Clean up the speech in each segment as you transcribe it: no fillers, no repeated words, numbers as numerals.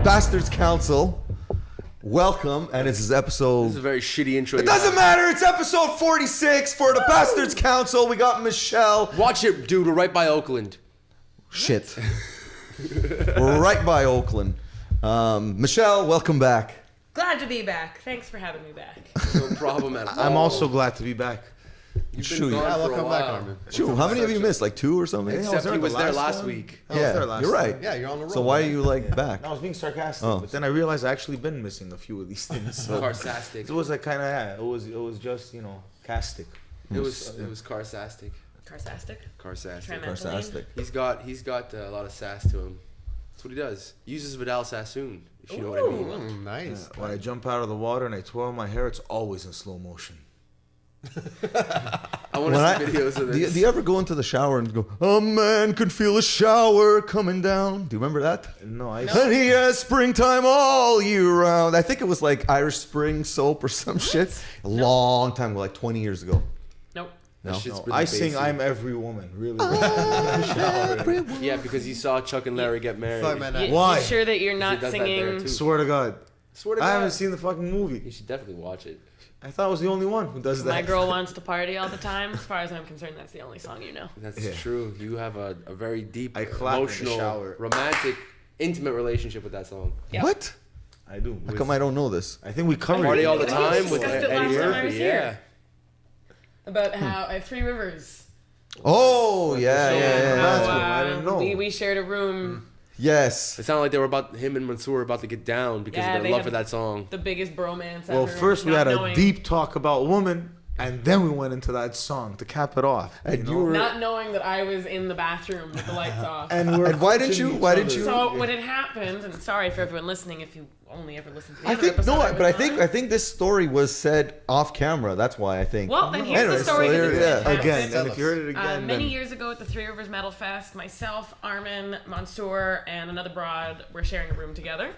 Bastards Council. Welcome, and this is episode... This is a very shitty intro. It doesn't matter, it's episode 46 for the Bastards Council. We got Michelle. Watch it, dude, we're right by Oakland. Shit. We're right by Oakland. Michelle, welcome back. Glad to be back. Thanks for having me back. No problem at all. I'm also glad to be back. You've been gone for a while. back, Armen. Shoot, how many have you missed? Like 2 or something? Except he was there last week. Yeah, you're right. Yeah, you're on the road. So why are you back? I was being sarcastic, Oh. but then I realized I actually been missing a few of these things. So Carsastic. it was like kind of it was just castic. It was carsastic. Carsastic? Carsastic. Carsastic. He's got a lot of sass to him. That's what he does. He uses Vidal Sassoon, if you know what I mean. Nice. When I jump out of the water and I twirl my hair, it's always in slow motion. I want to see videos of this. Do you ever go into the shower and go, a man can feel a shower coming down? Do you remember that? No, And he has springtime all year round. I think it was like Irish Spring soap or some shit. A long time ago, like 20 years ago. Nope. No? Shit's No, really I sing basic. I'm Every Woman, really. Yeah, because you saw Chuck and Larry get married. Fuck, man, You, Why? you sure that you're He not does that there, singing? too. Swear to God. Swear to I God. haven't seen the fucking movie. You should definitely watch it. I thought I was the only one who does that. My girl wants to party all the time. As far as I'm concerned, that's the only song you know. That's Yeah. true. You have a very deep, I clap in the emotional, shower. romantic, intimate relationship with that song. Yep. What? I do. How come I don't know this? I think we covered Party it. all the We time with discussed it Eddie last time I Murphy. was Yeah. here. About how I have 3 rivers. Oh, yeah. That's How, what I didn't know. We shared a room. Yes. It sounded like him and Mansoor were about to get down because Yeah, of their they love have for that song. The biggest bromance Well, ever. first we not had a knowing- deep talk about women, and then we went into that song to cap it off. And you you know? were... Not knowing that I was in the bathroom with the lights off. And, we're And why didn't touching you- each why didn't other. you- So what had happened, and sorry for everyone listening if you only ever listened to the I other think episode no, I but I was think on. I think this story was said off camera. That's why I think. Well, then here's Anyway, the story. so Because it's yeah. fantastic. Again, Tell and if you heard it again, Many then years ago at the Three Rivers Metal Fest, myself, Armen, Mansoor, and another broad were sharing a room together.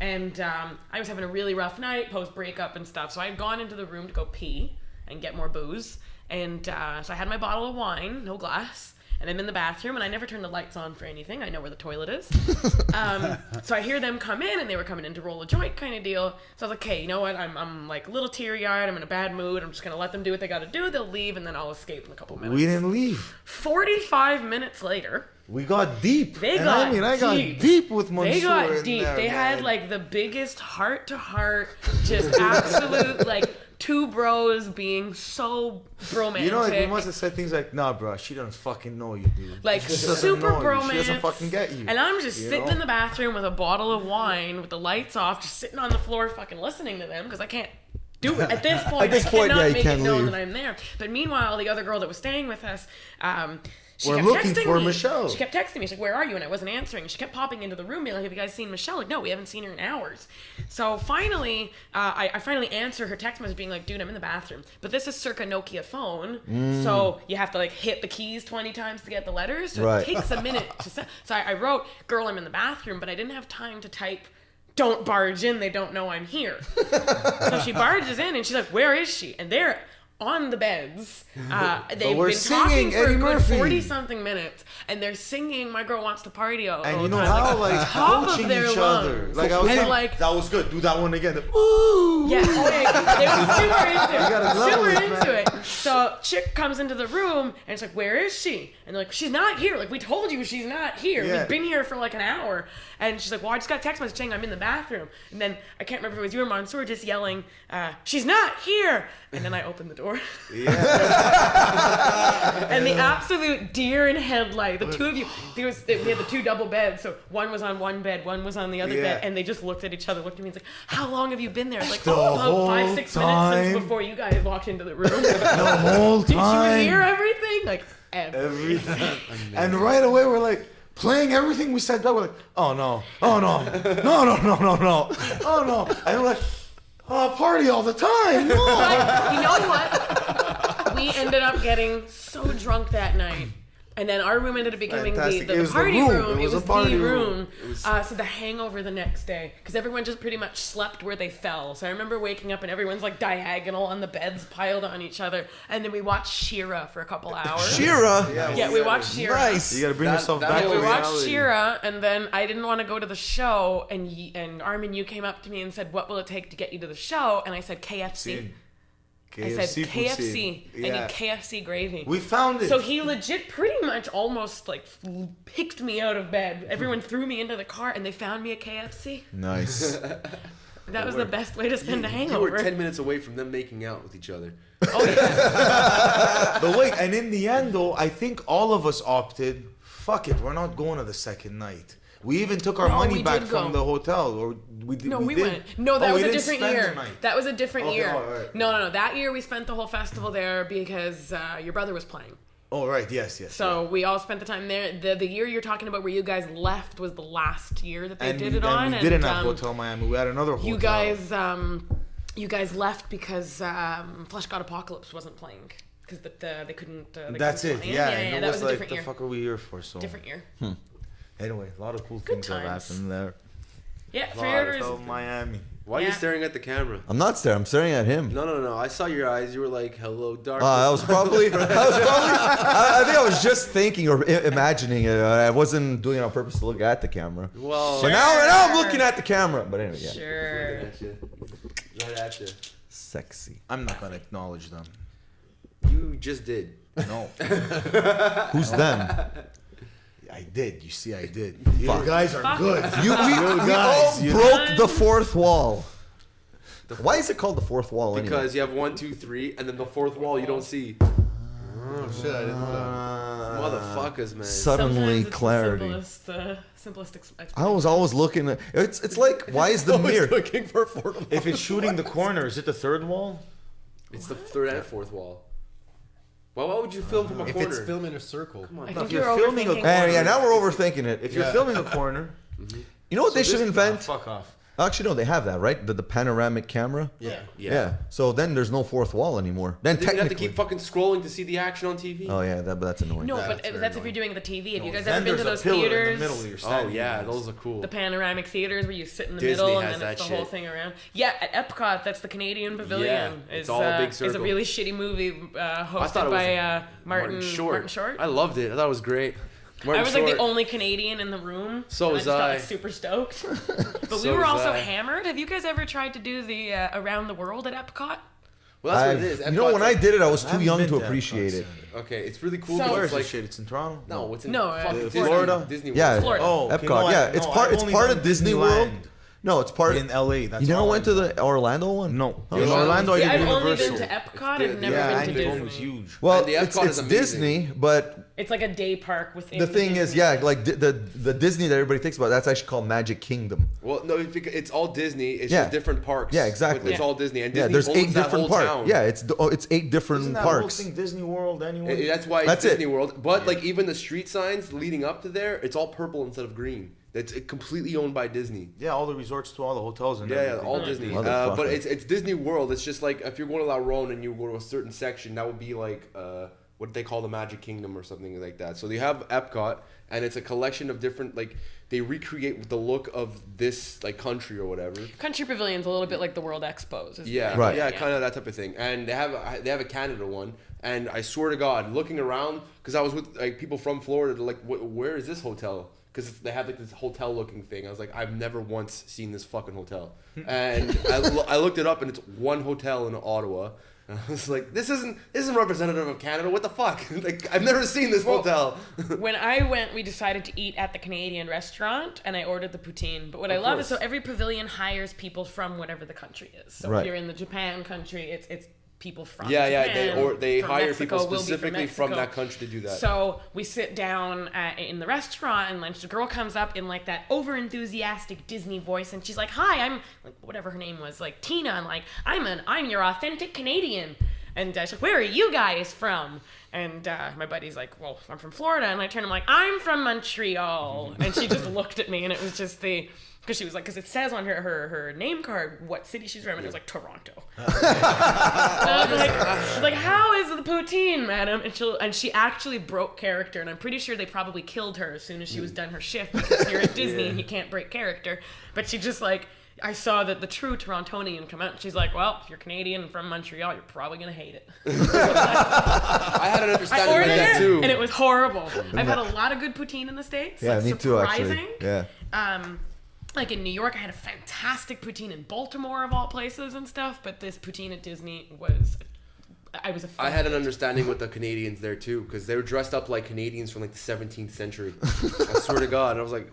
And I was having a really rough night, post-breakup and stuff. So I had gone into the room to go pee and get more booze. And so I had my bottle of wine, no glass. And I'm in the bathroom, and I never turn the lights on for anything. I know where the toilet is. So I hear them come in, and they were coming in to roll a joint kind of deal. So I was like, okay, you know what? I'm like a little teary-eyed. I'm in a bad mood. I'm just going to let them do what they got to do. They'll leave, and then I'll escape in a couple minutes. we didn't leave. 45 minutes later, We got deep. They And got I got deep. deep with Mansoor. they got in deep. there, They had man. like the biggest heart-to-heart, just absolute, like, 2 bros being so romantic. You know, like we must have said things like, "Nah, bro, she doesn't fucking know you, dude. Like, She doesn't super know you. bromance. She doesn't fucking get you." And I'm just You sitting know? in the bathroom with a bottle of wine with the lights off, just sitting on the floor fucking listening to them because I can't do it. At this point, this point, I cannot yeah, you make can't it known leave. that I'm there. But meanwhile, the other girl that was staying with us, she We're kept looking texting for me. Michelle. She kept texting me. She's like, where are you? And I wasn't answering. She kept popping into the room being like, have you guys seen Michelle? Like, no, we haven't seen her in hours. So finally, I finally answer her text message being like, dude, I'm in the bathroom. But this is circa Nokia phone. So you have to like hit the keys 20 times to get the letters. So Right. it takes a minute to send. So I wrote, girl, I'm in the bathroom, but I didn't have time to type, don't barge in. They don't know I'm here. So she barges in and she's like, where is she? And they're on the beds. They've we're been singing talking for Eddie a good Murphy. 40-something minutes, and they're singing "My Girl Wants to Party" all And the you know time, how like top of coaching their each other. lungs. Like I was And, like, like- that was good. Do that one again. Ooh. Yeah, they were super into it. gotta level Super it, into man. it. So chick comes into the room and it's like, where is she? And they're like, she's not here. Like, we told you she's not here. Yeah. We've been here for like an hour. And she's like, well, I just got a text message saying I'm in the bathroom. And then I can't remember if it was you or Mansoor just yelling, she's not here. And then I opened the door. And the absolute deer in headlight, the two of you, we had the 2 double beds. So one was on one bed, one was on the other Yeah. bed. And they just looked at each other, looked at me and was like, how long have you been there? Like, The about whole 5-6 minutes time. since before you guys walked into the room. The whole Did you hear time. everything? Like, Everything. And right away we're like playing everything we said back. We're like, oh no, oh no, no, oh no. And we're like, oh, party all the time. No. but you know what? We ended up getting so drunk that night And then our room ended up becoming Fantastic. It the was the party room. room. It It was was a party the room. room. So the hangover the next day, because everyone just pretty much slept where they fell. So I remember waking up and everyone's like diagonal on the beds, piled on each other. And then we watched She-Ra for a couple hours. She-Ra. Yeah, we watched She-Ra. Nice. You gotta bring yourself that back whole to We watched reality. She-Ra, and then I didn't want to go to the show, and Armen, you came up to me and said, "What will it take to get you to the show?" And I said, "KFC." I said, food "KFC. scene. I need KFC gravy." We found it. So he legit pretty much almost like picked me out of bed. Everyone threw me into the car, and they found me a KFC. Nice. That was the best way to spend a You hangover. were 10 minutes away from them making out with each other. Oh yeah. But wait, and in the end, though, I think all of us opted, fuck it, we're not going to the second night. We even took our No, money we back did from go. the hotel, or we did. No, we did. went. No, that Oh, was we a didn't different spend year. the night. That was a different Okay, year. all right. No. That year we spent the whole festival there because your brother was playing. Oh right, yes. So we all spent the time there. The year you're talking about where you guys left was the last year that they and did we, it on. and we didn't have Hotel Miami. We had another hotel. You guys left because Flesh God Apocalypse wasn't playing because they couldn't. They That's couldn't it. play. Yeah, yeah. and it That was was a like, different the year. fuck are we here for? So Different year. anyway, a lot of cool Good things have times. happened there. Yeah, pre-orders. Hotel Miami. Why are you Yeah. staring at the camera? I'm not staring. I'm staring at him. No. I saw your eyes. You were like, hello, darkness. I was probably. I think I was just thinking or imagining it. I wasn't doing it on purpose to look at the camera. Well, But now I'm looking at the camera. But anyway, yeah. Sure. at you. Right at you. Sexy. I'm not gonna acknowledge them. You just did. No, Who's them? I did. You see, I did. Fuck. You guys are Fuck. good. We all guys, you- broke the fourth wall. Why is it called the fourth wall anyway? Because you have 1, 2, 3, and then the fourth wall you don't see. Oh shit! I didn't know that. Motherfuckers, man. Suddenly Sometimes it's clarity. The simplest explanation. I was always looking at it's like why is the mirror? Looking for affordable. If it's shooting the corner, is it the third wall? It's the third and fourth wall. Well, why would you film from a If corner? it's filming in a circle. I No, think if you're you're filming a overthinking corner- Yeah, now we're overthinking it. If you're Yeah. filming a corner, You know what they so should this- invent? Fuck off. Actually, no, they have that, right? The panoramic camera. Yeah. Yeah. So then there's no fourth wall anymore. Then Then you have to technically. keep fucking scrolling to see the action on TV. Oh yeah, but that's annoying. No, That's but very that's if annoying. you're doing the TV. Have you guys Then ever been there's to a those pillar theaters? in the middle you're Oh standing yeah, in. those are cool. The panoramic theaters where you sit in the Disney middle has and then it's that the whole shit. thing around. Yeah, at Epcot, that's the Canadian Pavilion. Yeah, it's all a big Is a circle. really shitty movie I hosted thought it was by Martin Short. Martin Short. I loved it. I thought it was great. I Martin was like the Short. only Canadian in the room. So and was I just got I. like, super stoked. But we So were was also I. hammered. Have you guys ever tried to do the around the world at Epcot? Well, that's what it is. You know, when I did it, I was too haven't young been to to appreciate Epcot, it. Okay, it's really cool. So- because Where it's is like this shit? It's in Toronto? no, it's in No, fucking Florida. Florida? Disney World. Yeah. Florida. Oh, okay, Epcot. no, Yeah, it's part. I've It's only part done of Disney World. Disneyland No, it's part. in LA. That's You never all went I to know. the Orlando one? No. Oh, In yeah. Orlando, I See, did I've Universal. only been to Epcot and never Yeah, been and to it was Disney. huge. Well, And the it's Epcot is amazing. Disney, but It's like a day park within. the thing is, Disney. yeah, like the Disney that everybody thinks about, that's actually called Magic Kingdom. Well, no, it's all Disney. It's Yeah. just different parks. Yeah, exactly. But it's Yeah. all Disney, and Yeah, Disney there's owns 8 that different whole parks. town. Yeah, it's 8 different Isn't that parks. whole thing Disney World anyway? That's why it's That's it. Disney World. But like even the street signs leading up to there, it's all purple instead of green. It's completely owned by Disney. Yeah, all the resorts to all the hotels and Yeah, everything. all Disney. Motherfucker. But it's Disney World. It's just like if you're going to La Ronde and you go to a certain section, that would be like what they call the Magic Kingdom or something like that. So they have Epcot, and it's a collection of different like they recreate the look of this like country or whatever. Country Pavilion's a little bit like the World Expos. Is Yeah, Right. yeah, kind of that type of thing. And they have a Canada one, and I swear to God, looking around because I was with like people from Florida, they're like, where is this hotel? Because they have like this hotel looking thing. I was like, I've never once seen this fucking hotel. And I looked it up, and it's one hotel in Ottawa. And I was like, this isn't representative of Canada. What the fuck? Like, I've never seen this hotel. When I went, we decided to eat at the Canadian restaurant, and I ordered the poutine. But what I love is so every pavilion hires people from whatever the country is. So Right. if you're in the Japan country, it's people from Yeah, Japan. they from hire Mexico, people will be specifically from Mexico. that country to do that. So we sit down in the restaurant, and lunch. The girl comes up in like that over enthusiastic Disney voice, and she's like, "Hi, I'm like whatever her name was, like Tina." And like, I'm your authentic Canadian. And she's like, where are you guys from? And my buddy's like, well, I'm from Florida. And I turned, I'm like, I'm from Montreal. And she just looked at me, and it was just because she was like, because it says on her name card what city she's from, and it was like Toronto. I was like, how is the poutine, madam? And she actually broke character, and I'm pretty sure they probably killed her as soon as she was done her shift, because you're at Disney and you can't break character. But she just like, I saw that the true Torontonian come out, and she's like, well, if you're Canadian and from Montreal, you're probably going to hate it. I had an understanding I of ordered that it, too. and it was horrible. I've had a lot of good poutine in the States. Yeah, like, me too, actually. surprising. Yeah. Like in New York, I had a fantastic poutine in Baltimore, of all places, and stuff. But this poutine at Disney was, I was a fan. I had an understanding with the Canadians there too, because they were dressed up like Canadians from like the 17th century. I swear to God, and I was like,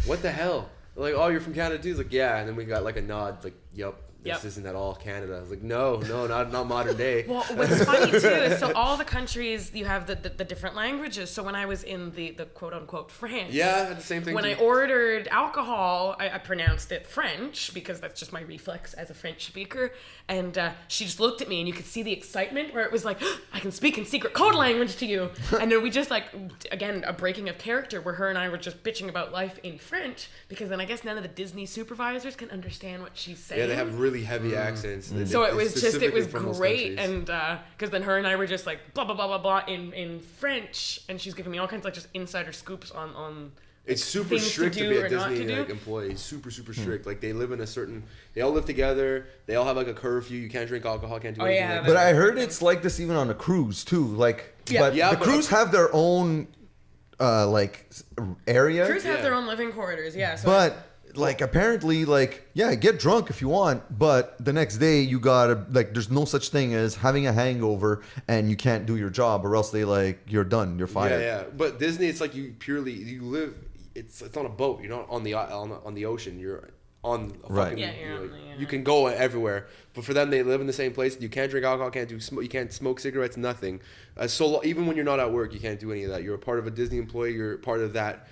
"What the hell?" They're like, "Oh, you're from Canada too?" He's like, "Yeah," and then we got like a nod, like, "Yep, this isn't at all Canada." I was like, "No, not modern day." Well, what's funny too is, so all the countries, you have the different languages. So when I was in the quote unquote France, Yeah, I had the same thing. when too. I ordered alcohol, I pronounced it French because that's just my reflex as a French speaker. And she just looked at me, and you could see the excitement where it was like, I can speak in secret code language to you. And then we just like, again, a breaking of character where her and I were just bitching about life in French, because then I guess none of the Disney supervisors can understand what she's saying. Yeah, they have really heavy accents. So it was Specifically just, it from was those great. countries. And because then her and I were just like, blah, blah, blah, blah, blah, in French. And she's giving me all kinds of like just insider scoops on It's super things to strict to do be a or not Disney to do. like, employee. Super strict. Like they live in a certain. They all live together. They all have like a curfew. You can't drink alcohol. Can't do anything. yeah, like But that. I heard it's like this even on a cruise too. Like, Yeah. but Yeah, the but- crews have their own area. Crews have Yeah. their own living quarters, yeah. So But like apparently, like, yeah, get drunk if you want, but the next day you gotta, like, there's no such thing as having a hangover and you can't do your job, or else they like, you're done, you're fired. Yeah. But Disney, it's like you live. It's on a boat. You're not on the ocean. You're on a Right. fucking. Yeah, you're on the, you can go everywhere. But for them, they live in the same place. You can't drink alcohol. You can't smoke cigarettes. Nothing. Even when you're not at work, you can't do any of that. You're a part of a Disney employee. You're part of that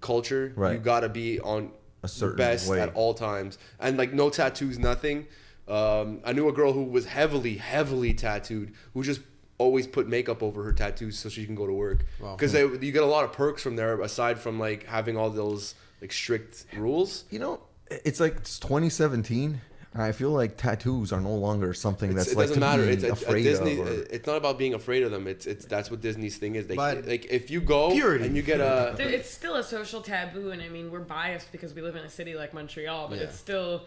culture. Right. You gotta be on A certain best way. at all times, and like no tattoos, nothing. I knew a girl who was heavily tattooed, who just always put makeup over her tattoos so she can go to work. Because you get a lot of perks from there, aside from like having all those like strict rules. You know, it's like it's 2017. And I feel like tattoos are no longer something that's It like doesn't to matter. be It's afraid Disney. of. Or, It's not about being afraid of them. It's that's what Disney's thing is. But- Like if you go Purity. and you get a it's still a social taboo, and I mean, we're biased because we live in a city like Montreal, but Yeah. it's still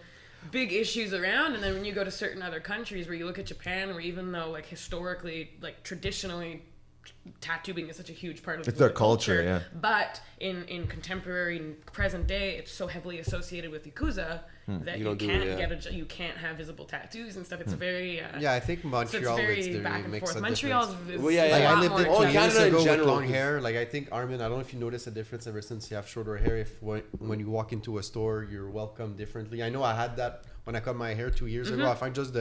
big issues around. And then when you go to certain other countries, where you look at Japan, where even though like historically, like traditionally, tattooing is such a huge part of It's the their culture, yeah. But in contemporary present day, it's so heavily associated with Yakuza that You you don't do can't it, you can't have visible tattoos and stuff. It's very Yeah, I think so Montreal it's it's very the back and makes forth. a Montreal's difference. is Well, yeah, a Like yeah. lot I lived more there Oh, 2 accepted. years Canada in ago with general, long 'cause- hair. Like I think Armen, I don't know if you notice a difference ever since you have shorter hair. If when you walk into a store, you're welcomed differently. I know I had that when I cut my hair 2 years ago. I find just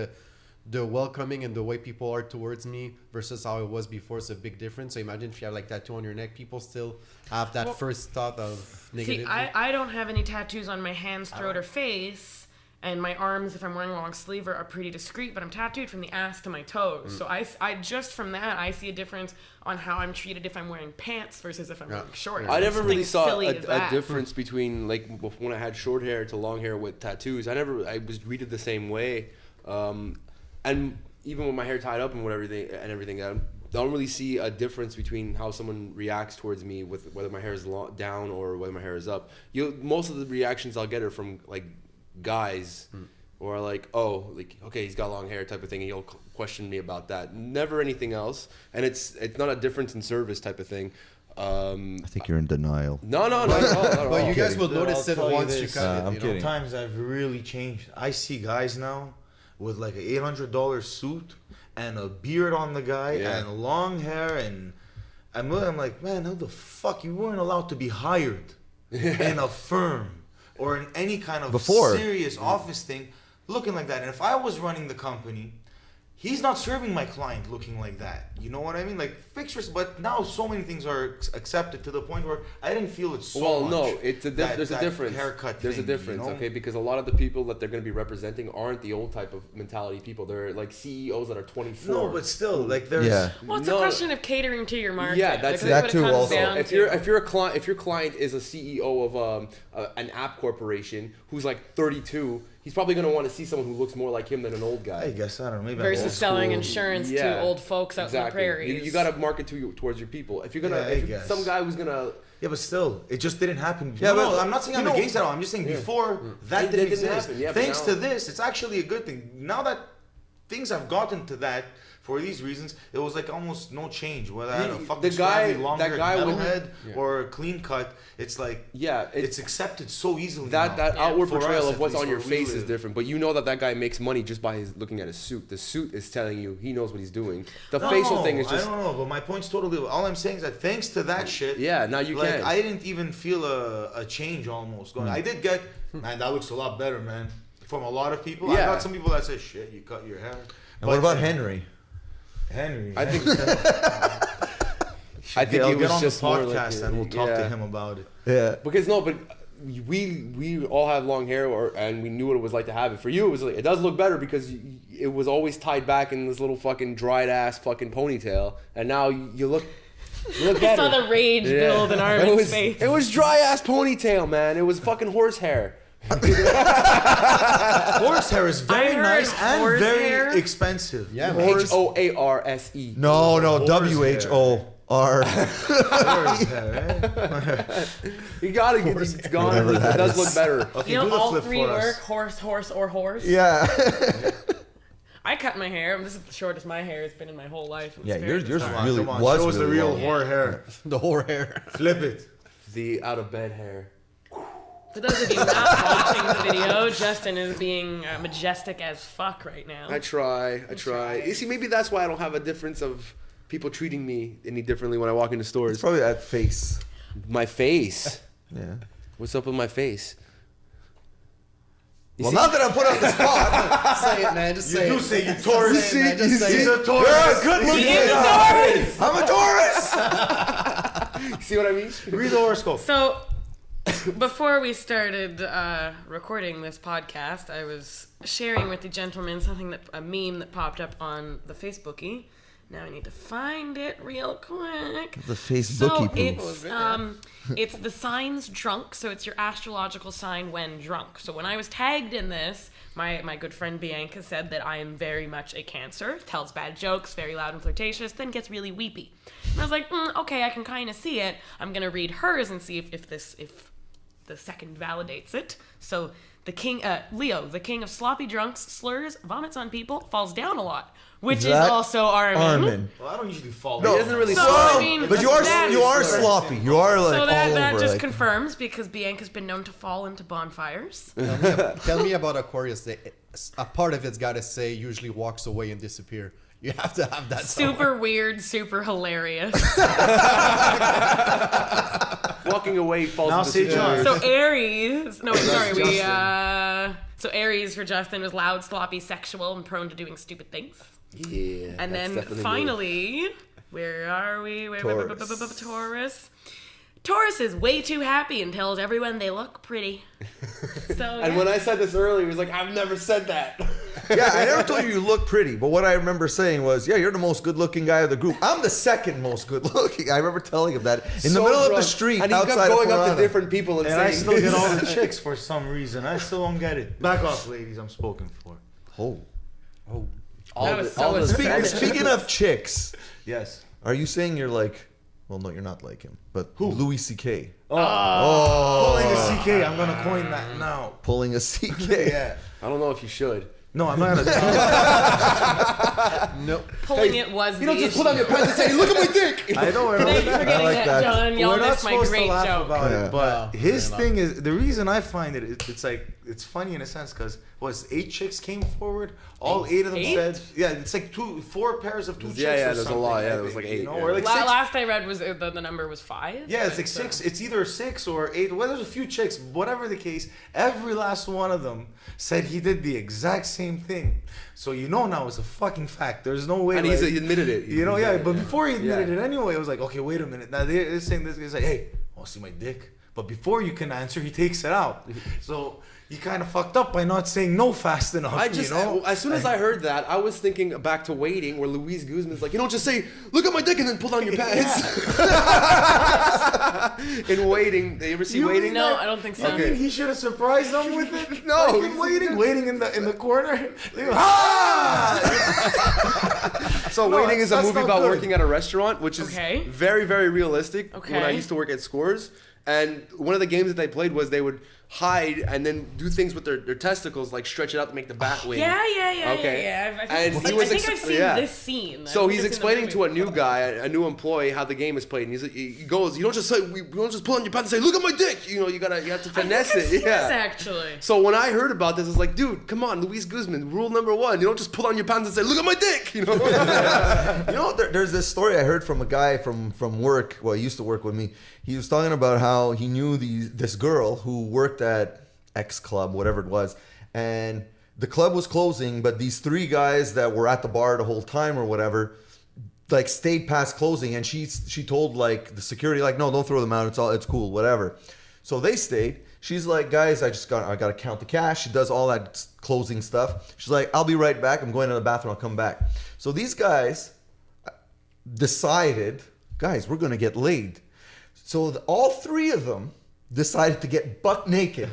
the welcoming and the way people are towards me versus how it was before is a big difference. So imagine if you have like tattoo on your neck, people still have that Well, first thought of negativity. See, I don't have any tattoos on my hands, throat, or face, and my arms, if I'm wearing a long sleeve, are pretty discreet, but I'm tattooed from the ass to my toes. So I just from that, I see a difference on how I'm treated if I'm wearing pants versus if I'm wearing shorts. I never really saw Silly a as that. difference between like when I had short hair to long hair with tattoos. I was treated the same way, and even with my hair tied up and everything, I don't really see a difference between how someone reacts towards me with whether my hair is down or whether my hair is up. Most of the reactions I'll get are from like guys, or like, oh, like, okay, he's got long hair type of thing, and he'll question me about that. Never anything else, and it's not a difference in service type of thing. I think you're in denial. No, not at all. Not at But all. you guys will Dude, notice I'll it tell you once you this, cut it. I'm you know? kidding. Times I've really changed. I see guys now with like an $800 suit and a beard on the guy Yeah. and long hair, and I'm like, man, how the fuck you weren't allowed to be hired in a firm or in any kind of Before. serious office thing looking like that. And if I was running the company, he's not serving my client looking like that. You know what I mean? Like fixtures, but now so many things are accepted to the point where I didn't feel it so Well, much. no, there's a difference. Haircut There's thing, a difference, you know? okay? Because a lot of the people that they're going to be representing aren't the old type of mentality people. They're like CEOs that are 24. No, but still, like there's. Yeah. Well, it's a No. question of catering to your market. Yeah, that's Like, it. what That too comes also. down If to. you're a client, if your client is a CEO of an app corporation who's like 32, he's probably going to want to see someone who looks more like him than an old guy. I guess I don't know. Maybe I'm versus old selling school. insurance Yeah, to old folks out in the prairies. You got to market towards your people. If you're gonna, Yeah, I if guess. some guy who's gonna, Yeah, but still, it just didn't happen. Yeah, No, but I'm not saying I'm you know- against that. I'm just saying before that It didn't didn't exist. happen, yeah, but Thanks now- to this, it's actually a good thing. Now that things have gotten to that, for these reasons, it was like almost no change. Whether I had a The fucking guy- scraggly, long-haired that guy would- metalhead Yeah. or a clean cut, it's like yeah, it's accepted so easily. that now. outward For us, portrayal at of what's least, on your where we face is live. different. But you know that guy makes money just by his looking at his suit. The suit is telling you he knows what he's doing. The facial thing is just I don't know, but my point's totally. All I'm saying is that thanks to that shit, yeah. Now you like can. I didn't even feel a change almost going. I did get, man, that looks a lot better, man. From a lot of people, I Yeah. got some people that say, "Shit, you cut your hair." And what about Henry? Henry? I think. I think I'll it get was on just the more podcast like, and we'll talk to yeah. him about it. Yeah. Because no, but we all have long hair, and we knew what it was like to have it. For you, it was like, it does look better because it was always tied back in this little fucking dried ass fucking ponytail, and now you look I better. saw the rage build in Armen's face. It was dry ass ponytail, man. It was fucking horse hair. Horse hair is very I heard nice and horse very hair. expensive. Yeah, man. HOARSE. No, Horse WHOR. Horse hair, eh? You gotta get it's gone. Whatever It that does is. look better. Okay, You do know, the all flip three for us. work: horse, or horse. Yeah. I cut my hair. This is the shortest my hair has been in my whole life. It's Yeah, very yours bizarre. really Come on, was show us the really real long. whore hair. The whole hair. Flip it. The out of bed hair. For those of you not watching the video, Justin is being majestic as fuck right now. I try. You see, maybe that's why I don't have a difference of people treating me any differently when I walk into It's stores. probably that face. My face. Yeah. What's up with my face? You Well, see- not that I'm put on the spot. Say it, man. Just You say do it. say you Taurus. Say it, man. Just say He's it. a Taurus. You're a good looking He's a guy. Taurus. I'm a Taurus. See what I mean? Read the horoscope. So, before we started recording this podcast, I was sharing with the gentleman a meme that popped up on the Facebookie. Now I need to find it real quick. The Facebookie So it's the signs drunk. So it's your astrological sign when drunk. So when I was tagged in this, my good friend Bianca said that I am very much a Cancer, tells bad jokes, very loud and flirtatious, then gets really weepy. And I was like, okay, I can kind of see it. I'm gonna read hers and see if the second validates it. So the king, Leo, the king of sloppy drunks, slurs, vomits on people, falls down a lot, which is That also Armen. Well, I don't usually fall. He doesn't really So, slow. I mean, But you are that- sloppy. You are like So that all over. just like, confirms because Bianca's been known to fall into bonfires. Tell me about Aquarius. A part of it's got to say usually walks away and disappear. You have to have that. Super weird, super hilarious. Walking away falls Now into say situation. John. So Aries, no, sorry, so Aries for Justin was loud, sloppy, sexual, and prone to doing stupid things. Yeah. And that's then definitely me. finally, where are we? Taurus. Taurus. Taurus is way too happy and tells everyone they look pretty. So And when I said this earlier, he was like, "I've never said that." yeah, I never told you look pretty, but what I remember saying was, yeah, you're the most good-looking guy of the group. I'm the second most good-looking. I remember telling him that in the So middle of the drunk. street and he outside kept going of up to Toronto. different people and And I saying, still get all the chicks for some reason. I still don't get it. Back off, ladies. I'm spoken for. Oh. That was so Speaking of chicks, Yes. are you saying you're like? Well, no, you're not like him. But who? Louis C.K. Pulling a CK. I'm gonna coin that now. Pulling a CK. Yeah. I don't know if you should. No, I'm not gonna. No. pulling it was You don't the just issue. put on your pants and say, "Look at my dick." I know. Thanks for getting like that, that. John. Y'all We're not missed my supposed great to laugh joke. about Yeah. it, but No, his we're thing is the reason I find it's like it's funny in a sense because was 8 chicks came forward. All 8 of them said, yeah, it's like 4 pairs of 2 chicks. Yeah, or there's a something, lot. Yeah, I there was think, like 8. You know, Yeah. or like 6. Last I read was the number was 5. Yeah, it's like 6. It's either 6 or 8. Well, there's a few chicks. Whatever the case, every last one of them said he did the exact same thing. So now it's a fucking fact. There's no way. And like, he admitted it. Yeah. But before he admitted it anyway, it was like, okay, wait a minute. Now they're saying this. He's like, hey, want to see my dick? But before you can answer, he takes it out. So you kind of fucked up by not saying no fast enough. As soon as I heard that, I was thinking back to Waiting, where Luiz Guzman's like, just say, look at my dick, and then pull down your pants. In Waiting, you ever see Waiting? No, I don't think so. Okay. He should have surprised them with it. No, like waiting in the corner. So Waiting is a movie about working at a restaurant, which is very, very realistic. Okay. When I used to work at Scores, and one of the games that they played was they would hide and then do things with their testicles, like stretch it out to make the bat wing. Yeah. Okay. I think I've seen this scene. So he's explaining to a new guy, a new employee, how the game is played, and he goes, "You don't just pull on your pants and say, 'Look at my dick.' You have to finesse it." This, actually. So when I heard about this, I was like, "Dude, come on, Luiz Guzman. Rule number 1: you don't just pull on your pants and say, 'Look at my dick.'" There's this story I heard from a guy from work. Well, he used to work with me. He was talking about how he knew this girl who worked at X Club, whatever it was, and the club was closing, but these 3 guys that were at the bar the whole time or whatever, like stayed past closing, and she told like the security, like, no, don't throw them out, it's cool, whatever. So they stayed. She's like, guys, I gotta count the cash. She does all that closing stuff. She's like, I'll be right back. I'm going to the bathroom. I'll come back. So these guys decided, guys, we're gonna get laid. So all 3 of them decided to get buck naked.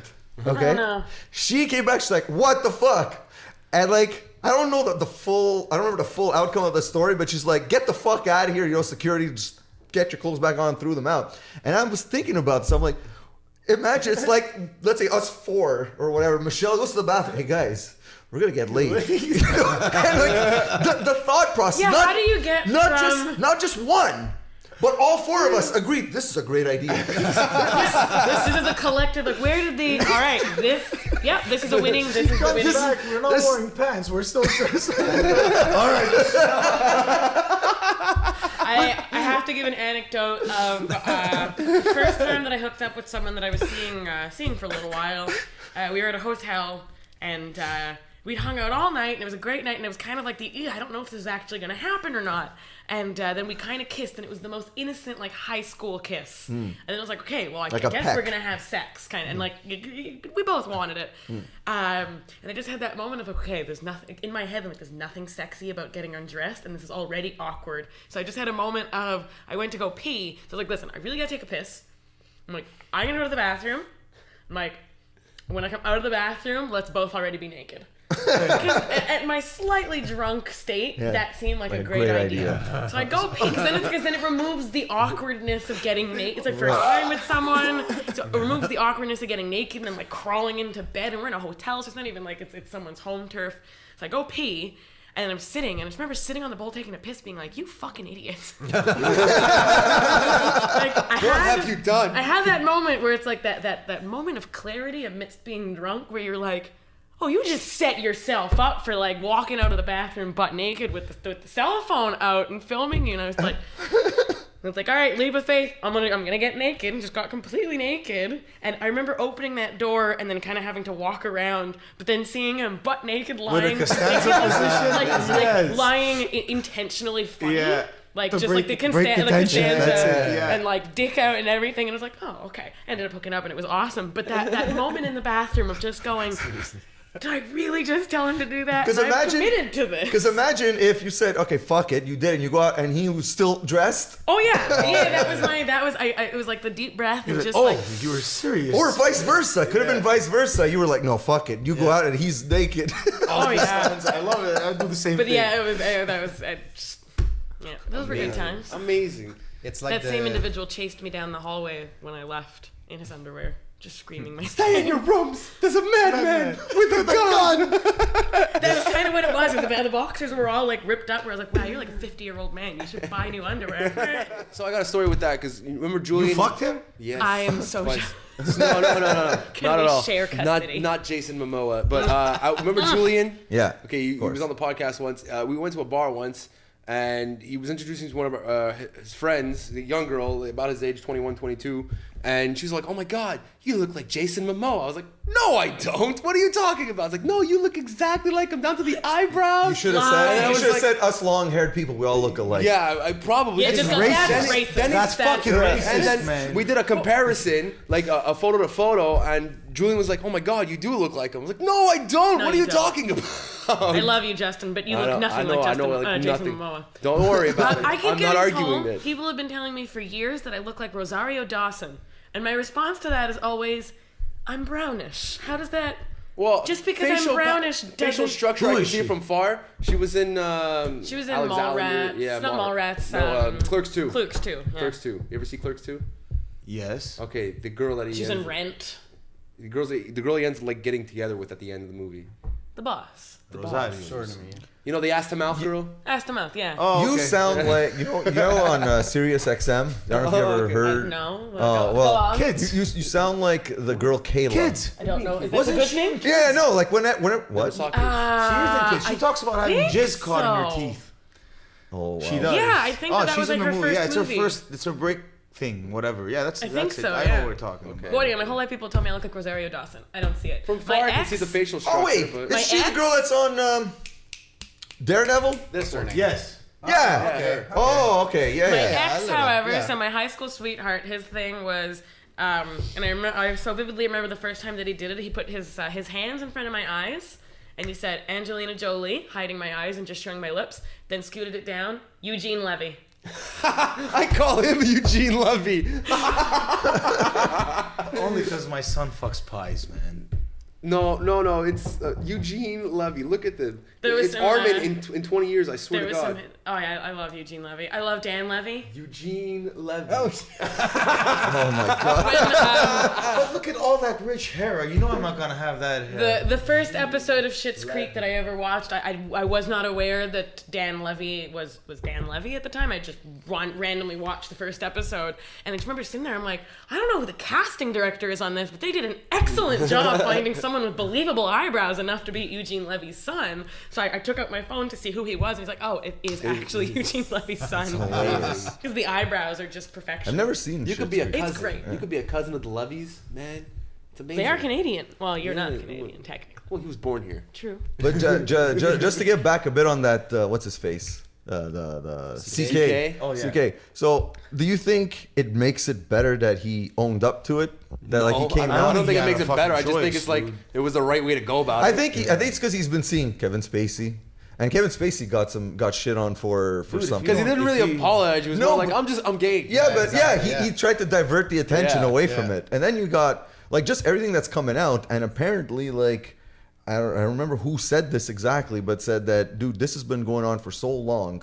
Okay. She came back. She's like, "What the fuck?" And like, I don't know the full. I don't remember the full outcome of the story, but she's like, "Get the fuck out of here!" Security, just get your clothes back on, and threw them out. And I was thinking about this. I'm like, imagine it's like, let's say us 4 or whatever. Michelle goes to the bathroom. Hey guys, we're gonna get laid. And like, the thought process. Yeah. How do you get not just one? But all 4 of us agreed, this is a great idea. this is a collective, like, where did they... All right, this is a winning, this is a winning. Back, we're not wearing pants, we're still dressed. All right. I have to give an anecdote of first time that I hooked up with someone that I was seeing for a little while. We were at a hotel, and we'd hung out all night, and it was a great night, and it was kind of like I don't know if this is actually going to happen or not. And then we kind of kissed, and it was the most innocent, like, high school kiss. And then it was like, okay, well, I guess we're going to have sex, kind of. And, like, we both wanted it. And I just had that moment of, okay, there's nothing, in my head, I'm like, there's nothing sexy about getting undressed, and this is already awkward. So I just had a moment of, I went to go pee. So I was like, listen, I really got to take a piss. I'm like, I'm going to go to the bathroom. I'm like, when I come out of the bathroom, let's both already be naked. Because at my slightly drunk state, that seemed like a great idea. So I go pee, because then it removes the awkwardness of getting naked. It's like first time with someone, so it removes the awkwardness of getting naked and then like crawling into bed. And we're in a hotel, so it's not even like it's someone's home turf. So I go pee, and I'm sitting, and I just remember sitting on the bowl taking a piss, being like, "You fucking idiot!" Like, what have you done? I had that moment where it's like that moment of clarity amidst being drunk, where you're like, oh, you just set yourself up for like walking out of the bathroom butt naked with the cell phone out and filming. And I was like, all right, leap of faith. I'm gonna get naked, and just got completely naked. And I remember opening that door and then kind of having to walk around, but then seeing him butt naked lying, with a Costanza position, like lying intentionally funny. Yeah. Like, to just break, like the Costanza, and like dick out and everything. And I was like, oh, okay. Ended up hooking up, and it was awesome. But that moment in the bathroom of just going, did I really just tell him to do that? Because I'm committed to this. Because imagine if you said, okay, fuck it, you did, and you go out and he was still dressed. Oh yeah, it was like the deep breath and just like, you were serious. Or vice versa. Could have been vice versa. You were like, no, fuck it. You go out and he's naked. Oh yeah. I love it. I do the same thing. But yeah, those were good times. Amazing. It's like that same individual chased me down the hallway when I left in his underwear. Just screaming my Stay in your rooms. There's a madman with a gun. That's kind of what it was. The boxers were all like ripped up. Where I was like, wow, you're like a 50-year-old man. You should buy new underwear. So I got a story with that because remember Julian? You fucked him? Yes. I am so No, not Can at we all. share custody? Not Jason Momoa, but I remember Julian. Yeah. Okay, he was on the podcast once. We went to a bar once, and he was introducing to one of his friends, a young girl about his age, 21, 22, and she was like, "Oh my God, you look like Jason Momoa." I was like, "No, I don't. What are you talking about?" I was like, "No, you look exactly like him, down to the eyebrows." You should have Lies. said. You was should have like- said us long-haired people. We all look alike. Yeah, I probably. Yeah, just did. go, that's Then- racist. then he- That's fucking racist, And then man. we did a comparison, like a photo to photo, and Julian was like, "Oh my God, you do look like him." I was like, "No, I don't. No, What are you you don't. talking about?" I love you, Justin, but you look nothing like Jason Momoa. Don't worry about it. I keep I'm not getting arguing told, it. people have been telling me for years that I look like Rosario Dawson. And my response to that is always, I'm brownish. How does that... Well, Just because I'm brownish facial doesn't- structure, Who I can is see it she? from far. She was in. She was in Alexander- Mallrats. Yeah, Not Mallrats. No, Clerks 2. Clerks 2. Yeah. Clerks 2. You ever see Clerks 2? Yes. Okay, the girl that he She's ends, in Rent. the girl he ends like getting together with at the end of the movie. The boss. Rosario. Sort of me. You know the ass to mouth girl? Ass to mouth, yeah. Oh, You okay. sound like you know on Sirius XM. I don't know if you ever okay. heard. No. Oh Go well, on. Kids. You sound like the girl Kayla. Kids. I don't know. Is that a Wasn't good she- name? Yeah, no, like when what? Saw kids. She is a kid. She I talks about having think jizz caught in her so. teeth. Oh wow. She does. Yeah, I think that she's was in like the her movie. first Yeah, it's movie. her first. It's her break thing. Whatever. Yeah, that's I think that's so, it. I yeah. know what we're talking about. Well, anyway, my whole life people tell me I look like Rosario Dawson. I don't see it. From far, I can see the facial structure. Oh wait, but My is she the ex- girl that's on Daredevil? this one. Yes. Yeah. Okay. Oh, okay. Yeah, My yeah. ex, little, however, yeah. so my high school sweetheart, his thing was, and I so vividly remember the first time that he did it. He put his hands in front of my eyes, and he said Angelina Jolie, hiding my eyes and just showing my lips. Then scooted it down, Eugene Levy. I call him Eugene Levy. Only because my son fucks pies, man. No. It's Eugene Levy. Look at them. There was It's some, Armen in 20 years. I swear There to was God. some. Oh yeah, I love Eugene Levy. I love Dan Levy. Eugene Levy. Oh my god. When, But look at all that rich hair. You know I'm not gonna have that hair. the first episode of Schitt's Creek that I ever watched, I was not aware that Dan Levy was Dan Levy at the time. I just randomly watched the first episode, and I just remember sitting there. I'm like, I don't know who the casting director is on this, but they did an excellent job finding someone with believable eyebrows enough to be Eugene Levy's son. So I took out my phone to see who he was, and he's like, oh, it is actually Eugene Levy's son. hilarious. Because the eyebrows are just perfection. I've never seen. You Schitt's could be a Creek. cousin. It's great. You could be a cousin of the Levies, man. It's amazing. They are Canadian. Well, you're not Yeah, Canadian, technically. Well, he was born here. True. But just to get back a bit on that, what's his face? The CK. Oh, yeah. CK. So, do you think it makes it better that he owned up to it? That like he came I out. don't think He it had makes a it better. I fucking just think choice, it's like dude. it was the right way to go about it. I think it's because he's been seeing Kevin Spacey, and Kevin Spacey got shit on for something. because he didn't really If he- apologize. He was No, more like, but- I'm gay. Yeah, but exactly, he tried to divert the attention Yeah, away from yeah. it, and then you got like just everything that's coming out, and apparently like I don't remember who said this exactly, but said that dude, this has been going on for so long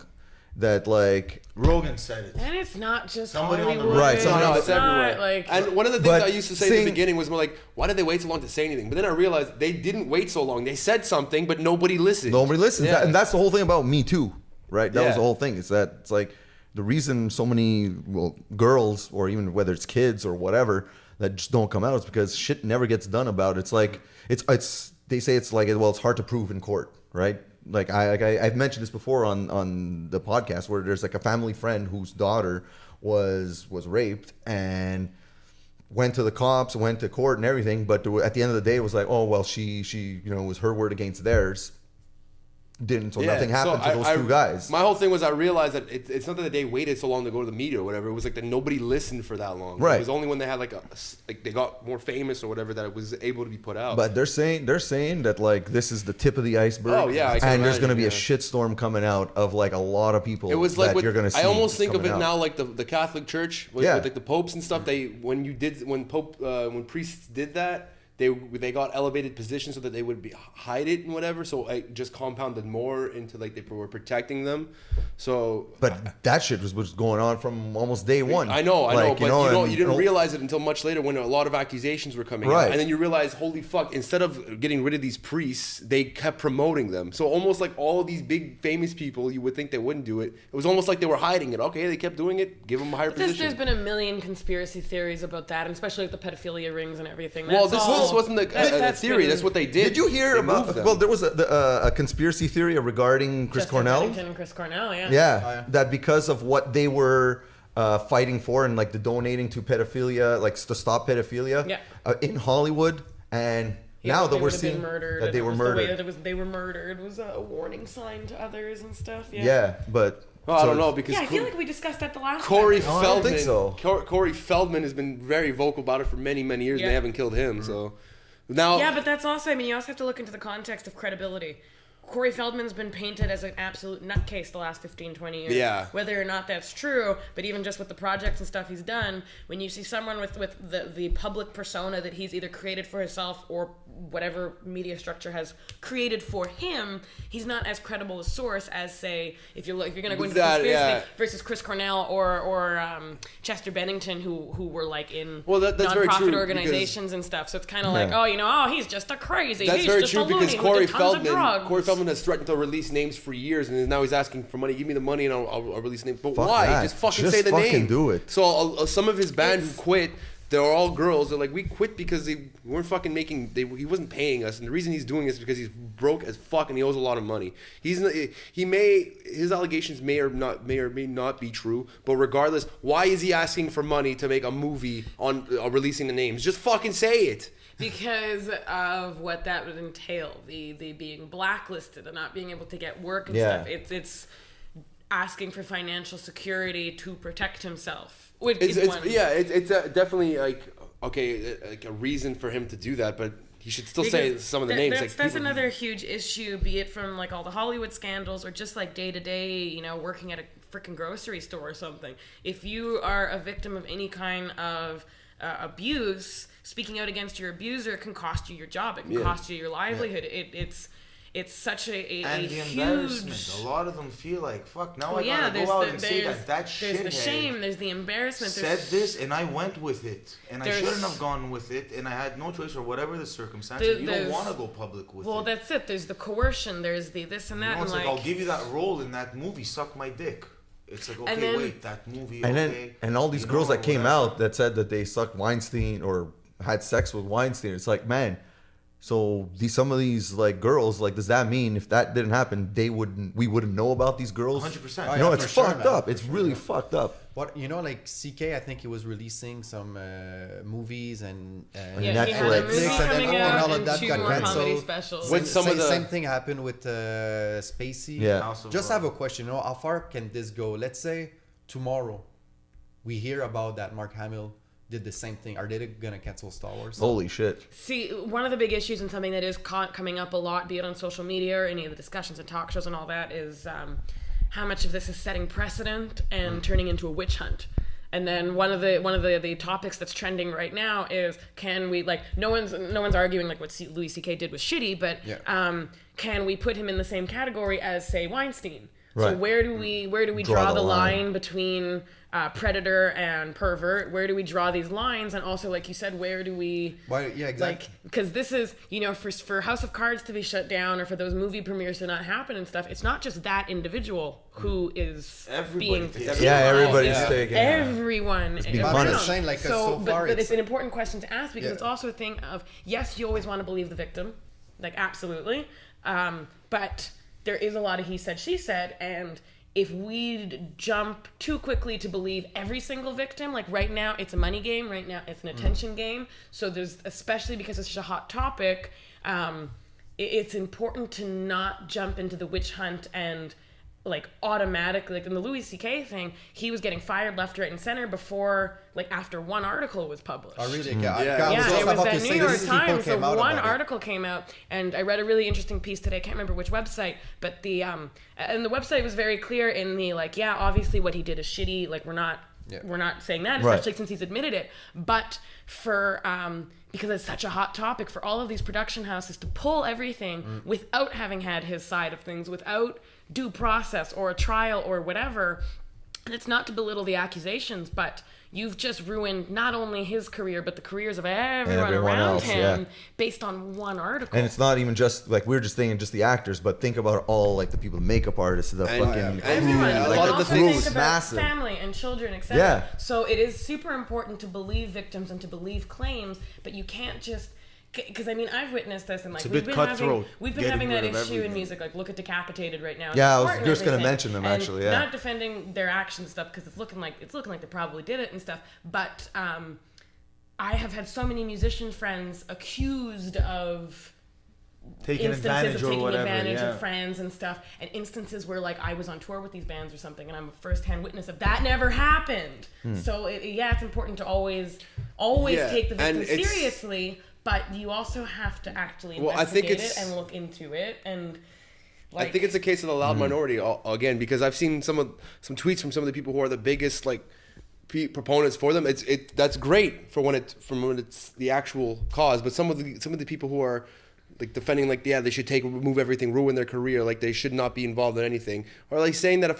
that like Rogan said it. And it's not just Somebody on the Hollywood. Right, No, somebody on it's the- not, everywhere. like, And one of the things But I used to say in seeing- the beginning was more like, why did they wait so long to say anything? But then I realized they didn't wait so long. They said something, but nobody listened. nobody listens, Yeah. and that's the whole thing about Me Too, right? That was Yeah. the whole thing. It's that it's like the reason so many girls or even whether it's kids or whatever that just don't come out is because shit never gets done about it. It's like it's they say it's like well it's hard to prove in court, right? Like I've mentioned this before on the podcast where there's like a family friend whose daughter was raped and went to the cops, went to court and everything, but at the end of the day it was like, oh well, she it was her word against theirs. Didn't so nothing happened to those two guys. My whole thing was I realized that it's not that they waited so long to go to the media or whatever. It was like that nobody listened for that long. Right. It was only when they had like they got more famous or whatever that it was able to be put out. But they're saying that like this is the tip of the iceberg. Oh, yeah, I can and there's going to imagine, be a yeah. shitstorm coming out of like a lot of people. it was like that what, you're going to see. I almost think of it coming out. now like the Catholic Church with, Yeah. with like the popes and stuff. When priests did that, they got elevated positions so that they would hide it and whatever. So it just compounded more into like they were protecting them. So, But that shit was going on from almost day one. I know, Like, but you didn't realize it until much later when a lot of accusations were coming out. And then you realize, holy fuck, instead of getting rid of these priests, they kept promoting them. So almost like all of these big famous people, you would think they wouldn't do it. It was almost like they were hiding it. Okay, they kept doing it, give them a higher position. There's been a million conspiracy theories about that, and especially with the pedophilia rings and everything. Well, this wasn't a theory. That's what they did. Did you hear about? Well, there was a conspiracy theory regarding Chris Cornell. Bennington and Chris Cornell, yeah. Yeah, that because of what they were fighting for and like the donating to pedophilia, like to stop pedophilia in Hollywood, and now that we're seeing that they were murdered. The way that they were murdered was a warning sign to others and stuff. Yeah, but. Well, I don't know because I feel like we discussed that the last Corey time. Feldman. I don't think so. Corey Feldman has been very vocal about it for many years. And they haven't killed him, so now. Yeah, but that's also. I mean, you also have to look into the context of credibility. Corey Feldman's been painted as an absolute nutcase the last 15, 20 years. Yeah. Whether or not that's true, but even just with the projects and stuff he's done, when you see someone with the public persona that he's either created for himself or whatever media structure has created for him, he's not as credible a source as, say, if you're going to go into the conspiracy versus Chris Cornell or Chester Bennington, who were like in nonprofit organizations and stuff. So it's kind of like, he's just a crazy. That's he's very just true a loony because Corey Feldman has threatened to release names for years, and now he's asking for money. Give me the money, and I'll release names. But why? That. Just fucking say the name. Do it. So some of his band who quit, they're all girls. They're like, we quit because they weren't fucking making. He wasn't paying us, and the reason he's doing this is because he's broke as fuck and he owes a lot of money. His allegations may or may not be true, but regardless, why is he asking for money to make a movie on releasing the names? Just fucking say it. Because of what that would entail, the being blacklisted and not being able to get work and stuff. It's asking for financial security to protect himself. It's definitely like a reason for him to do that, but he should still say some of the names. That's another huge issue, be it from like all the Hollywood scandals or just like day to day, working at a freaking grocery store or something. If you are a victim of any kind of abuse, speaking out against your abuser can cost you your job. It can cost you your livelihood. It's such a and the huge embarrassment. A lot of them feel like, fuck, now I gotta go out and say that shit. There's the shame, there's the embarrassment. Said this and I went with it. And I shouldn't have gone with it. And I had no choice or whatever the circumstances. You don't want to go public with it. Well, that's it. There's the coercion. There's the this and that. It's like, I'll give you that role in that movie, suck my dick. It's like, okay, wait, that movie, and all these girls that came out that said that they sucked Weinstein or had sex with Weinstein, it's like, man, so some of these like girls, like, does that mean if that didn't happen, we wouldn't know about these girls? 100%. It's fucked up. It's really fucked up. But like CK, I think he was releasing some movies and Netflix, and all of that got canceled. When same thing happened with Spacey. Yeah. Just have a question. How far can this go? Let's say tomorrow we hear about that Mark Hamill did the same thing. Are they gonna cancel Star Wars? Holy shit. See, one of the big issues and something that is coming up a lot, be it on social media or any of the discussions and talk shows and all that, is how much of this is setting precedent and turning into a witch hunt. And then one of the topics that's trending right now is, can we, like, no one's arguing like what Louis C.K. did was shitty, but can we put him in the same category as, say, Weinstein? Right. So where do we draw the line between predator and pervert? Where do we draw these lines? And also, like you said, where do we? Well, yeah, exactly. Because this is, for House of Cards to be shut down or for those movie premieres to not happen and stuff. It's not just that individual who is being. Everybody's taking. Everyone is being punished. But it's an important question to ask because it's also a thing of, yes, you always want to believe the victim, like, absolutely, but there is a lot of he said, she said, and if we jump too quickly to believe every single victim, like right now it's a money game, right now it's an attention game, so there's, especially because it's such a hot topic, it's important to not jump into the witch hunt and like automatically, like in the Louis C.K. thing, he was getting fired left, right, and center before, like, after one article was published. Oh, really? It was that New York Times. So one article came out, and I read a really interesting piece today. I can't remember which website, but and the website was very clear in the, like, yeah, obviously what he did is shitty. Like, we're not We're not saying that, Right. especially since he's admitted it. But for because it's such a hot topic for all of these production houses to pull everything without having had his side of things, without due process or a trial or whatever. And it's not to belittle the accusations, but you've just ruined not only his career, but the careers of everyone around else, him based on one article. And it's not even just like we're just thinking just the actors, but think about all like the people, the makeup artists, the fucking Everyone. a Like, lot of the also things think about massive. family and children, etc. Yeah. So it is super important to believe victims and to believe claims, but you can't just. Because I mean, I've witnessed this, and like a we've bit been cutthroat, having getting that rid of issue in everything. music. Like, look at Decapitated right now. Yeah, I was Art and just gonna everything. mention them, And actually, yeah. not defending their action stuff because it's looking like they probably did it and stuff. But I have had so many musician friends accused of Taking instances advantage of or taking whatever. advantage Yeah. of friends and stuff, and instances where like I was on tour with these bands or something, and I'm a first-hand witness of that never happened. So it's important to always Yeah, take the and victim it's- seriously, but you also have to actually Well, I think investigate it it's- and look into it and. Like, I think it's a case of the loud minority again, because I've seen some tweets from some of the people who are the biggest like proponents for them. That's great for when it's the actual cause, but some of the people who are like defending like they should remove everything, ruin their career, like they should not be involved in anything, or like saying that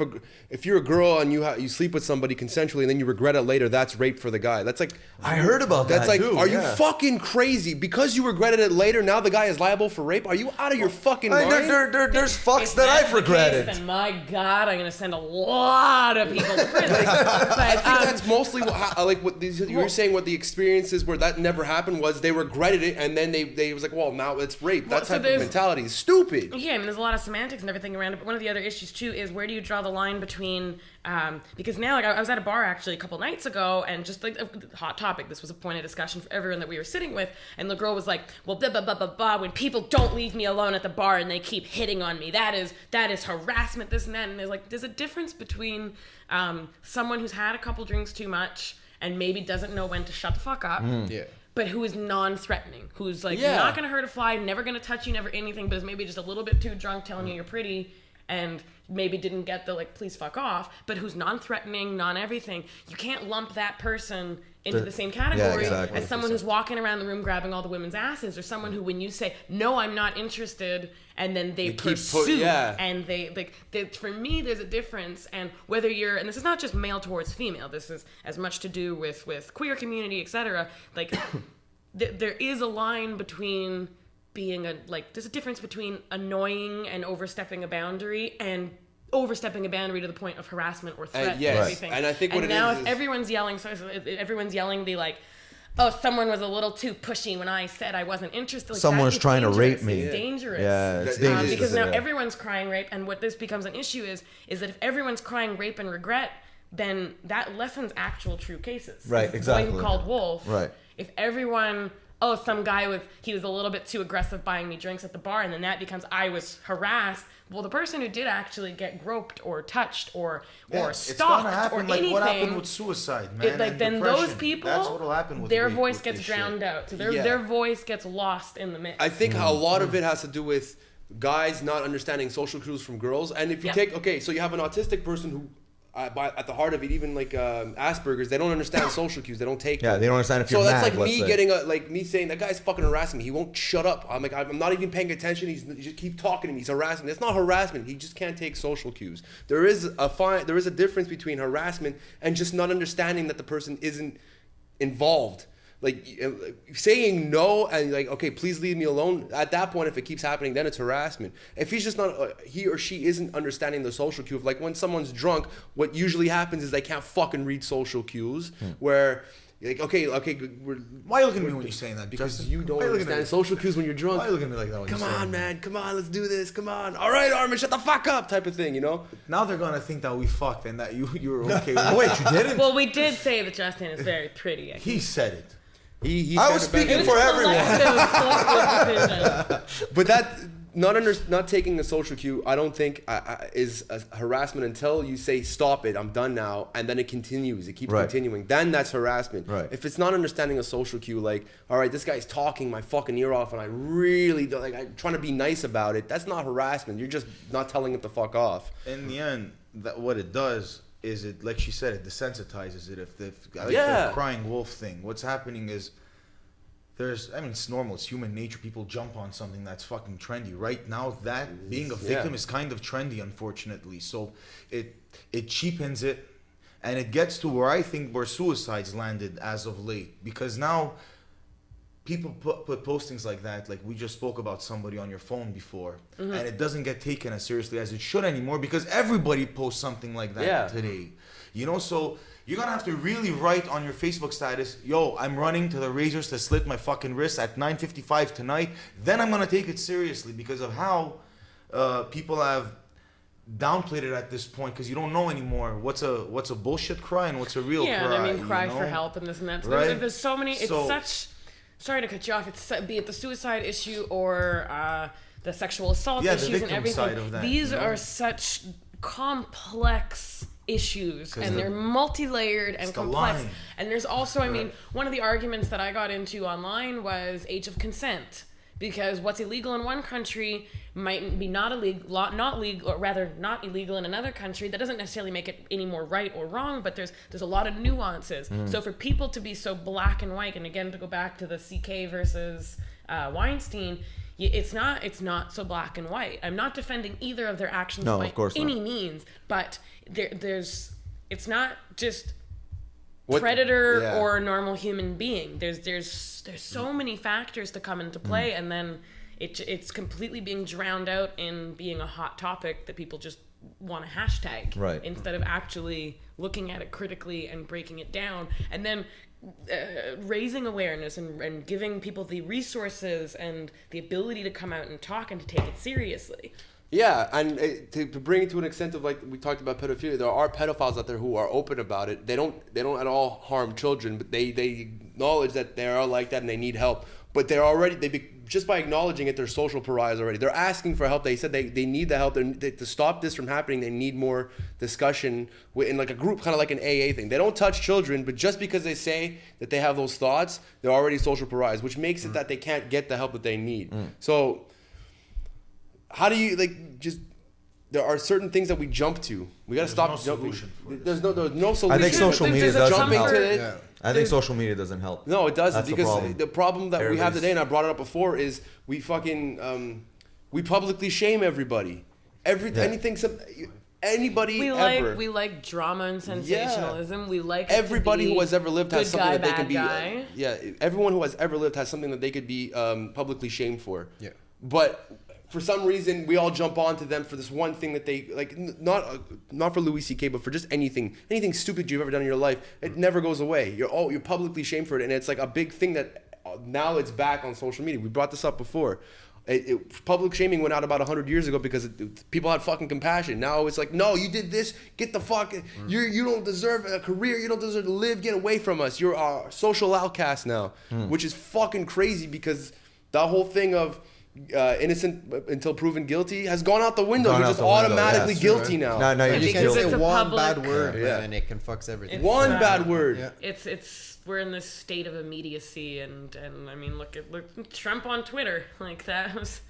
if you're a girl and you sleep with somebody consensually and then you regret it later, that's rape for the guy. That's like I heard about that's that like too. are you fucking crazy? Because you regretted it later, now the guy is liable for rape? Are you out of your fucking I mean, mind? there's fucks if that that's I've the case, regretted. then my God, I'm gonna send a lot of people to prison. But, I think that's mostly you were saying. What the experiences where that never happened was they regretted it, and then they was like, well, now it's rape. That so type of there's- mentality is stupid. Yeah, I mean, there's a lot of semantics and everything around it, but one of the other issues, too, is where do you draw the line between, because now, like, I was at a bar, actually, a couple nights ago, and just, like, a hot topic, this was a point of discussion for everyone that we were sitting with, and the girl was like, well, blah, blah, blah, blah, blah, when people don't leave me alone at the bar and they keep hitting on me, that is harassment, this and that, and there's a difference between someone who's had a couple drinks too much and maybe doesn't know when to shut the fuck up, Yeah. but who is non-threatening, who's like Yeah. not gonna hurt a fly, never gonna touch you, never anything, but is maybe just a little bit too drunk telling you you're pretty and maybe didn't get the like please fuck off, but who's non-threatening, non-everything. You can't lump that person into the same category exactly. as someone who's walking around the room grabbing all the women's asses, or someone who, when you say no, I'm not interested, and then they pursue and for me there's a difference. And whether you're, and this is not just male towards female, this is as much to do with queer community, etc. Like there is a line between being there's a difference between annoying and overstepping a boundary and overstepping a boundary to the point of harassment or threat yes. and everything. And I think what and it now is if everyone's yelling the like, oh, someone was a little too pushy when I said I wasn't interested. Like, Someone's trying to rape me. It's dangerous. Yeah, it's dangerous. Because now Yeah. everyone's crying rape, and what this becomes an issue is that if everyone's crying rape and regret, then that lessens actual true cases. Right, The exactly. boy who called wolf. Right. If everyone, oh, some guy he was a little bit too aggressive buying me drinks at the bar, and then that becomes I was harassed. Well, the person who did actually get groped or touched or It's gonna stalked happen or like anything, what happened with suicide, man. like and then depression. those people, That's what'll happen with their rape, voice with gets this drowned shit. out. So their Yeah. their voice gets lost in the mix. I think a lot of it has to do with guys not understanding social cues from girls. And if you so you have an autistic person who, at the heart of it, even like Asperger's, they don't understand social cues. They don't take. Yeah, they don't understand if So you're that's mad, like let's me say. getting me saying that guy's fucking harassing me. He won't shut up. I'm like, I'm not even paying attention. He just keep talking to me. He's harassing me. That's not harassment. He just can't take social cues. There is a difference between harassment and just not understanding that the person isn't involved. Like saying no and like, okay, please leave me alone. At that point, if it keeps happening, then it's harassment. If he's just not, he or she isn't understanding the social cue of like when someone's drunk, what usually happens is they can't fucking read social cues. Where like, okay, Why are you looking at me when you're saying that? because Justin? you don't Why are looking at understand me? social cues when you're drunk. Why are you looking at me like that when Come you're saying on, that? man. Come on, let's do this. Come on. All right, Armen, shut the fuck up, type of thing. You know. Now they're gonna think that we fucked and that you were okay. Oh, wait, you didn't? well, we did say that Justin is very pretty. He said it. He I said was it better. speaking for everyone. Collective decision. But that not taking a social cue, I don't think is a harassment until you say stop it, I'm done now, and then it continues, it keeps Right. continuing. Then that's harassment. Right. If it's not understanding a social cue, like, all right, this guy's talking my fucking ear off, and I really don't, like, I'm trying to be nice about it. That's not harassment. You're just not telling him to fuck off. In the end, that what it does, is it like she said, it desensitizes it. If I like Yeah. the crying wolf thing, what's happening is it's normal, it's human nature. People jump on something that's fucking trendy. Right now, that being a victim is kind of trendy, unfortunately. So it cheapens it, and it gets to where I think where suicides landed as of late, because now people put postings like that, like we just spoke about somebody on your phone before, and it doesn't get taken as seriously as it should anymore, because everybody posts something like that today. You know, so you're gonna have to really write on your Facebook status, yo, I'm running to the razors to slit my fucking wrist at 9:55 tonight. Then I'm gonna take it seriously, because of how people have downplayed it at this point, because you don't know anymore what's a bullshit cry and what's a real cry. Yeah, I mean, cry you know? for help and this and that. So Right? there's so many. It's So- such. Sorry to cut you off. It's be it the suicide issue or the sexual assault the issues and victim everything. side of that, These you know? are such complex issues, and they're multi-layered and the complex. line. And there's also, I mean, one of the arguments that I got into online was age of consent. Because what's illegal in one country might be not illegal, or rather not illegal in another country. That doesn't necessarily make it any more right or wrong, but there's a lot of nuances. So for people to be so black and white, and again to go back to the C.K. versus Weinstein, it's not so black and white. I'm not defending either of their actions by any means, but it's not just predator or normal human being. There's so many factors to come into play, and then it's completely being drowned out in being a hot topic that people just want to hashtag, instead of actually looking at it critically and breaking it down, and then raising awareness and giving people the resources and the ability to come out and talk and to take it seriously. Yeah, and to bring it to an extent of, like we talked about pedophilia, there are pedophiles out there who are open about it. They don't at all harm children, but they acknowledge that they are like that and they need help. But they're already just by acknowledging it, they're social pariahs already. They're asking for help. They said they need the help. To stop this from happening, they need more discussion in like a group, kind of like an AA thing. They don't touch children, but just because they say that they have those thoughts, they're already social pariahs, which makes it that they can't get the help that they need. So how do you there are certain things that we jump to. We got to stop jumping. There's no solution. I think social media doesn't help. I think social media doesn't help. No, it doesn't, That's because the problem that we have today, and I brought it up before, is we fucking we publicly shame everybody. Anybody ever. We like drama and sensationalism. Yeah. We like everybody who has ever lived has something that they can be. Guy. Everyone who has ever lived has something that they could be publicly shamed for. Yeah. But for some reason, we all jump onto them for this one thing that they like. Not for Louis C.K, but for just anything stupid you've ever done in your life. It never goes away. You're publicly shamed for it, and it's like a big thing that now it's back on social media. We brought this up before. Public shaming went out about 100 years ago because people had fucking compassion. Now it's like, no, you did this. Get the fuck. You don't deserve a career. You don't deserve to live. Get away from us. You're a social outcast now, which is fucking crazy, because the whole thing of innocent until proven guilty has gone out the window. You're just automatically guilty now. No, you Because can't say it's a one public- bad word, and it can fuck everything. It's, bad word. Yeah. It's we're in this state of immediacy, and I mean, look Trump on Twitter, like that was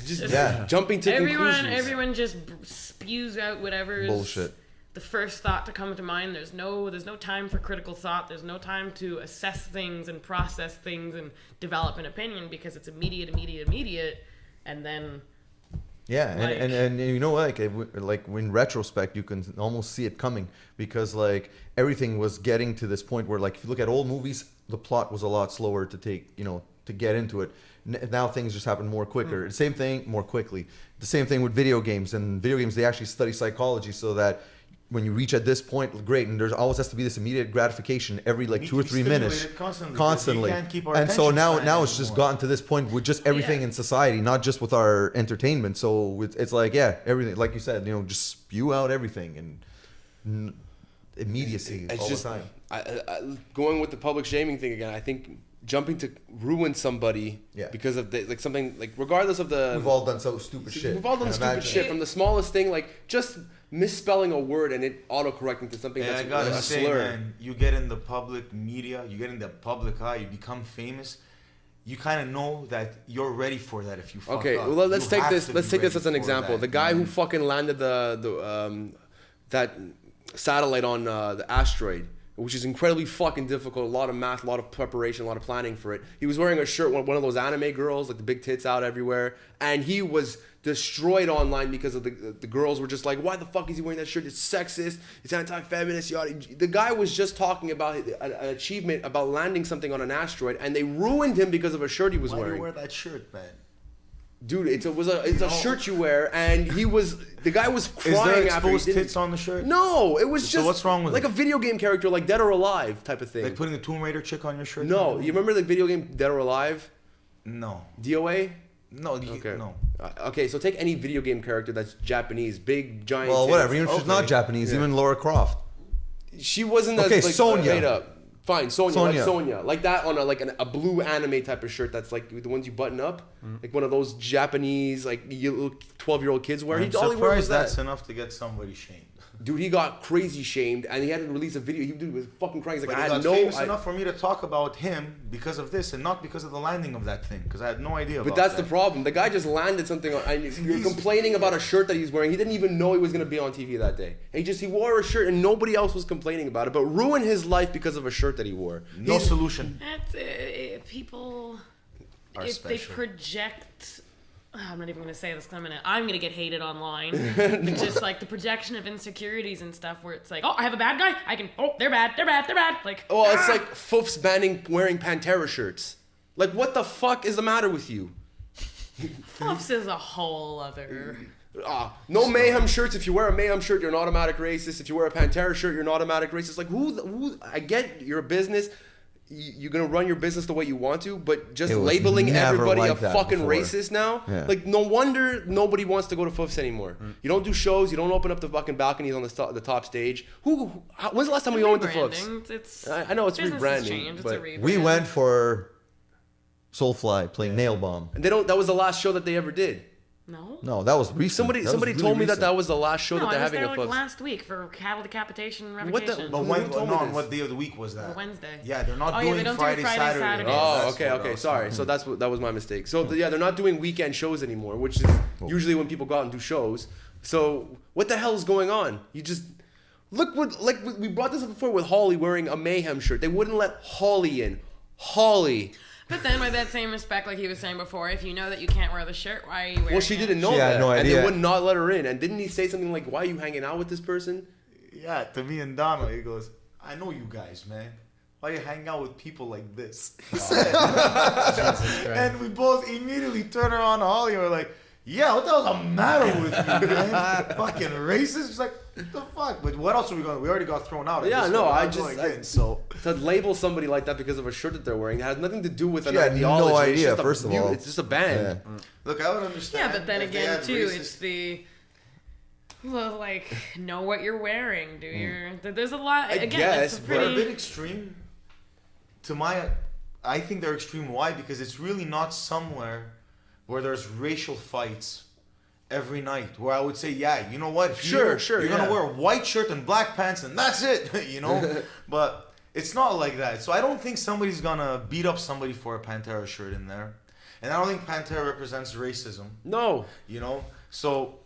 just jumping to conclusions. Everyone just spews out whatever's bullshit. The first thought to come to mind. There's no time for critical thought. There's no time to assess things and process things and develop an opinion, because it's immediate, and then and you know, like in retrospect, you can almost see it coming, because like everything was getting to this point where, like, if you look at old movies, the plot was a lot slower to to get into it. Now things just happen more quicker. Same thing, more quickly. The same thing with video games. And video games, they actually study psychology, so that when you reach at this point, great, and there's always has to be this immediate gratification every like 2 or 3 minutes, constantly. And so now it's just gotten to this point with just everything in society, not just with our entertainment. So it's like, everything, like you said, just spew out everything and immediacy all the time. Going with the public shaming thing again, I think jumping to ruin somebody because of something like, regardless of the, we've all done so stupid shit. We've all done stupid shit, from the smallest thing, like just misspelling a word and it autocorrecting to something that's a slur. Man, you get in the public media, you get in the public eye, you become famous. You kind of know that you're ready for that if you fuck up. Okay, well, let's take this as an example. The guy who fucking landed that satellite on the asteroid, which is incredibly fucking difficult. A lot of math, a lot of preparation, a lot of planning for it. He was wearing a shirt, one of those anime girls, like the big tits out everywhere, and he was destroyed online because of the girls were just like, why the fuck is he wearing that shirt? It's sexist, it's anti-feminist, yada. The guy was just talking about an achievement about landing something on an asteroid, and they ruined him because of a shirt he was Why wearing. do you wear that shirt, man? Dude, it's a shirt you wear, and the guy was crying. Is there after he exposed didn't- tits on the shirt? No, it was just So what's wrong with like it? a video game character, like Dead or Alive type of thing. Like putting the Tomb Raider chick on your shirt? No, you remember the video game Dead or Alive? No. DOA? No. Okay. No. Okay, so take any video game character that's Japanese, big, giant. Well, tits. whatever. Even if she's not Japanese, even Laura Croft. She wasn't Okay, as like Sonya. made up. Fine, Sonya, Sonya. like Sonya, like that on a blue anime type of shirt. That's like the ones you button up, like one of those Japanese like 12-year-old kids wear. I'm all he wore was surprised that. that's enough to get somebody shamed. Dude, he got crazy shamed, and he had to release a video. He was fucking crying. He's like, But I he had got no. famous enough for me to talk about him because of this, and not because of the landing of that thing, because I had no idea. But about that's that. the problem. The guy just landed something on. And you're complaining about a shirt that he's wearing. He didn't even know he was going to be on TV that day. He wore a shirt, and nobody else was complaining about it. But ruined his life because of a shirt that he wore. No solution. That's people. Are If they special. project. I'm not even going to say this. I'm going to get hated online. It's just like the projection of insecurities and stuff where it's like, oh, I have a bad guy. They're bad. Like, Well, it's like Foof's banning wearing Pantera shirts. Like, what the fuck is the matter with you? Fluffs is a whole other. No Mayhem shirts. If you wear a Mayhem shirt, you're an automatic racist. If you wear a Pantera shirt, you're an automatic racist. Like, who? I get you're a business. You're gonna run your business the way you want to, but just It was labeling never everybody like a that fucking before. racist now. Yeah. Like, no wonder nobody wants to go to Foofs anymore. You don't do shows. You don't open up the fucking balconies on the top stage. When's the last time we went to Foofs? It's I know it's business rebranding, has changed. but it's a rebrand. We went for Soulfly playing Nail Bomb. And that was the last show that they ever did. No, that was recent. Somebody That was really told me recent. that was the last show that No, they're I was having there at like Foofs. last week for cattle decapitation and What the- revocation. But Who when? told me No, on this? what day of the week was that? Wednesday. Yeah, they're not Oh, yeah, doing they don't do Friday, Friday, Saturday. Saturday. Oh, That's okay, what I okay. was Sorry. thinking. So that was my mistake. So yeah, they're not doing weekend shows anymore, which is usually when people go out and do shows. So what the hell is going on? You just look what we brought this up before with Holly wearing a Mayhem shirt. They wouldn't let Holly in. Holly. But then, with that same respect, like he was saying before, if you know that you can't wear the shirt, why are you wearing Well, she it? didn't know She had that, no and they idea. would not let her in. And didn't he say something like, "Why are you hanging out with this person?" Yeah, to me and Donna, he goes, I know you guys, man. Why you hang out with people like this? He said. And we both immediately turn around to Holly and we're like, yeah, what the hell's the matter with you, man? Fucking racist? She's like, what the fuck? But what else are we going to? We already got thrown out. Yeah, This no, one, we're I not just- going in, so. To label somebody like that because of a shirt that they're wearing has nothing to do with an She had ideology. no It's idea, just a first of view- all. it's just a band. Yeah. Look, I would understand. Yeah, but then if they again, had too, racist- it's the. Well, like, know what you're wearing. There's a lot. I Again, guess, it's a but They're a pretty. bit extreme. I think they're extreme. Why? Because it's really not somewhere where there's racial fights every night. Where I would say, yeah, you know what? Sure, You're gonna yeah. wear a white shirt and black pants, and that's it. You know. But it's not like that. So I don't think somebody's gonna beat up somebody for a Pantera shirt in there, and I don't think Pantera represents racism. No. You know. So,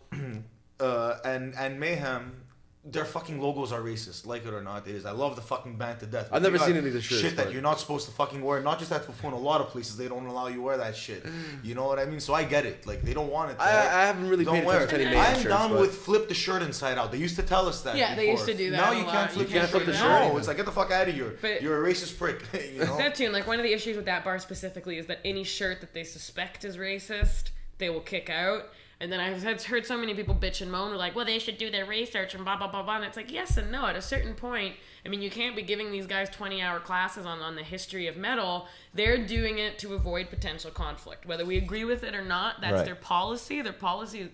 and Mayhem. Their fucking logos are racist, like it or not. It is. I love the fucking band to death. I've They never got seen any of the shirts, shit that but- you're not supposed to fucking wear. Not just at Fufun. A lot of places they don't allow you to wear that shit. You know what I mean? So I get it. Like they don't want it. I haven't really Don't paid wear attention to it. any Mayhem I'm shirts, down but- with flip the shirt inside out. They used to tell us that. Yeah, they used before. to do that Now a you lot. can't You flip can't your flip the shirt. shirt. No, it's like get the fuck out of here. But- You're a racist prick. You know. That too, and like one of the issues with that bar specifically is that any shirt that they suspect is racist, they will kick out. And then I've heard so many people bitch and moan, were like, well, they should do their research and blah, blah, blah, blah. And it's like, yes and no. At a certain point, I mean, you can't be giving these guys 20-hour classes on the history of metal. They're doing it to avoid potential conflict. Whether we agree with it or not, that's Right. their policy. Their policy is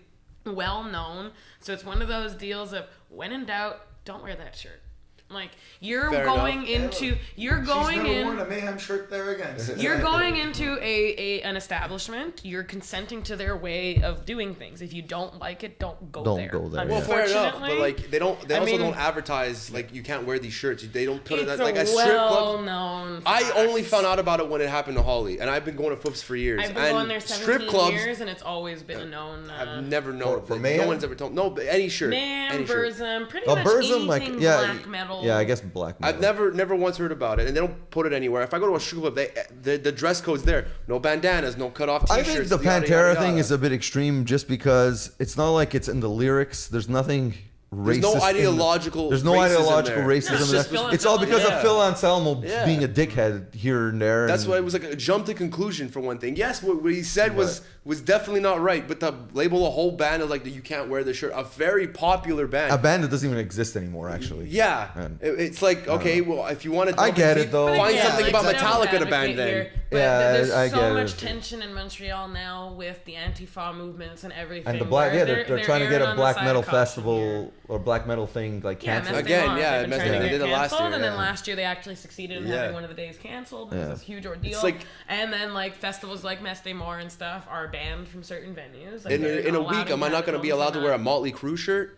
well known. So it's one of those deals of, when in doubt, don't wear that shirt. Like you're Fair going enough. into you're going She's never in. worn a mayhem shirt there again. You're going into an establishment. You're consenting to their way of doing things. If you don't like it, don't go there. Don't go there, Well, yeah. fair enough, Unfortunately, but like they don't. They I also mean- don't advertise like you can't wear these shirts. They don't put it it's like a a strip club. well-known. I fact. only found out about it when it happened to Holly, and I've been going to Foops for years. I've been and going there strip 17 clubs years, and it's always been a known. I've never known. For no mayhem? one's ever told. No, but any shirt. Man, any shirt. Burzum, pretty Oh, much Burzum, like, anything yeah, black metal. Yeah, I guess black metal. I've never once heard about it, and they don't put it anywhere. If I go to a strip club, the dress code's there. No bandanas, no cut off I t-shirts. think the yada, Pantera yada, thing yada. is a bit extreme just because it's not like it's in the lyrics. There's nothing racist. There's no in the- ideological. There's no racism ideological there. racism. No, it's in just that. Phil It's all because Anselmo. of Phil Anselmo Yeah. being a dickhead here and there. That's and- why it was like a jump to conclusion for one thing. Yes, what he said was definitely not right, but to label a whole band as like you can't wear this shirt, a very popular band. a band that doesn't even exist anymore, actually. Yeah, And- it's like okay, well, if you want to, I get it, though. But Find again, something like, about devil's Metallica to advocate band then. here, but Yeah, there's I so get much it. tension in Montreal now with the Antifa movements and everything. And the black, where yeah, they're trying to get erring a on the black side metal of caution festival here. or black metal thing like Yeah, canceled. Mess Again, They yeah, They've been Mess trying to They get did it last canceled, year, and then yeah. last year they actually succeeded in Yeah. having one of the days canceled. It was Yeah. this huge ordeal. It's like- and then like festivals like Mess Day More and stuff are banned from certain venues. Like, in they're a not allowed week, am I not going to be gather allowed to from wear a that. Motley Crue shirt?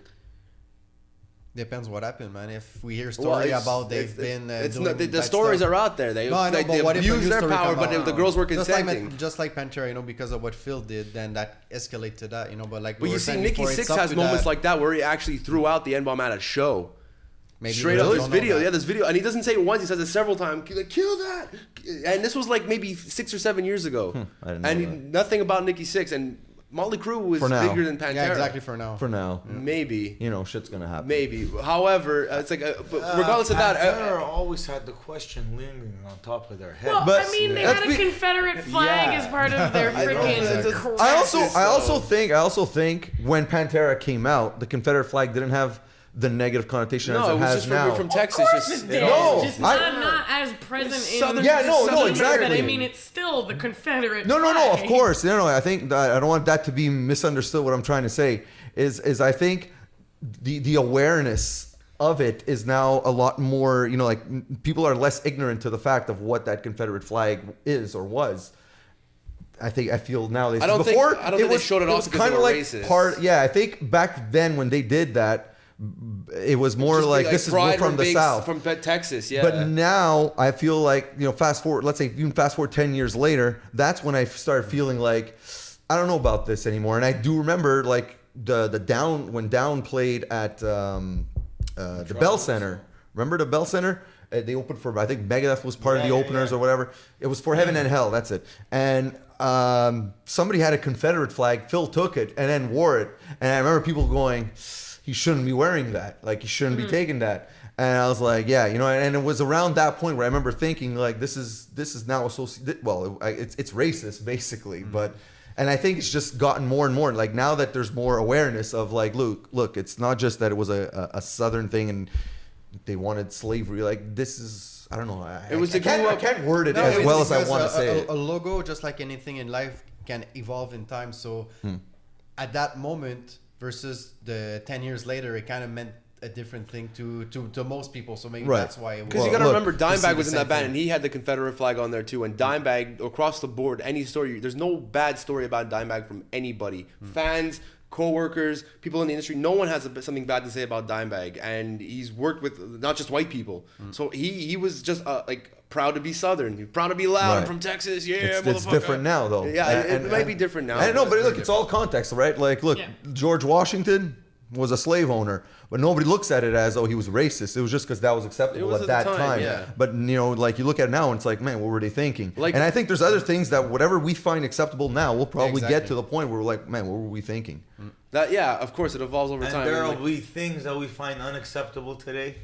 Depends what happened, man. If we hear Well, story it's- about they've it's- been it's doing not, the bad stories stuff. are out there. They No, I know, they but what if a abuse new their story power, come but out? the girls were just consenting. like Pantera, you know, because of what Phil did, then that escalate to that, you know. But like, But we you were see, saying Nikki before, Sixx it's up has to moments that. like that where he actually threw out the N-bomb at a show. Maybe Straight we up, just this don't know video, that. yeah, this video, and he doesn't say it once. He says it several times. Like, kill that, and this was like maybe 6 or 7 years ago. I didn't know and that. nothing about Nikki Sixx and Motley Crue was For now. bigger than Pantera. Yeah, exactly for now. For now, Maybe, you know, shit's gonna happen. maybe. However, it's like, but regardless of that, Pantera always had the question lingering on top of their head. Well, But- I mean, they That's had a be- Confederate flag Yeah. as part of their I know, freaking. it's crest. I also think when Pantera came out, the Confederate flag didn't have the negative connotation as no, it it was has just now. from Of Texas. course Just, it did. No, just I- not as present in Southern- Yeah, no, Southern exactly. But I mean, it's still the Confederate. No, flag. of course. No, I think that I don't want that to be misunderstood. What I'm trying to say is I think the awareness of it is now a lot more, you know, like people are less ignorant to the fact of what that Confederate flag is or was. I feel now I don't think- before I don't think they showed it off because they kinda were like racist. Yeah, I think back then when they did that, it was more just be like this is more pride from the being South. from Texas. Yeah, But now I feel like, you know, fast forward, let's say even fast forward 10 years later, that's when I started feeling like, I don't know about this anymore. And I do remember like the Down, when Down played at the Bell Center. Remember the Bell Center? They opened for, I think Megadeth was part of the openers or whatever. It was for Heaven and Hell, that's it. And somebody had a Confederate flag, Phil took it and then wore it. And I remember people going, he shouldn't be wearing that. Like, he shouldn't be taking that. And I was like, yeah, you know, and it was around that point where I remember thinking, like, this is now associated, well, it's racist, basically. But, and I think it's just gotten more and more, like, now that there's more awareness of, like, look, it's not just that it was a Southern thing and they wanted slavery. Like, this is, I don't know. It was I can't word it as it's well as I because want to say it. a logo, just like anything in life, can evolve in time. So at that moment versus the 10 years later, it kind of meant a different thing to most people. So maybe Right. that's why it was. Because you got to look, remember, we see Dimebag the was in same that band, thing. and he had the Confederate flag on there too. And Dimebag, across the board, any story, there's no bad story about Dimebag from anybody. Fans, co-workers, people in the industry, no one has something bad to say about Dimebag. And he's worked with not just white people. So he was just like proud to be Southern. He's proud to be loud. Right. I'm from Texas. Yeah, It's motherfucker. different now, though. Yeah, it might be different now. I don't know, but look, it's all context, right? Like, look, Yeah. George Washington was a slave owner, but nobody looks at it as, oh, he was racist. It was just because that was acceptable It was at at that the time. time, yeah. But, you know, like, you look at it now and it's like, man, what were they thinking? Like- and I think there's other things that whatever we find acceptable now, we'll probably get exactly. to the point where we're like, man, what were we thinking? That, yeah, of course, it evolves over And time. there Like- will be things that we find unacceptable today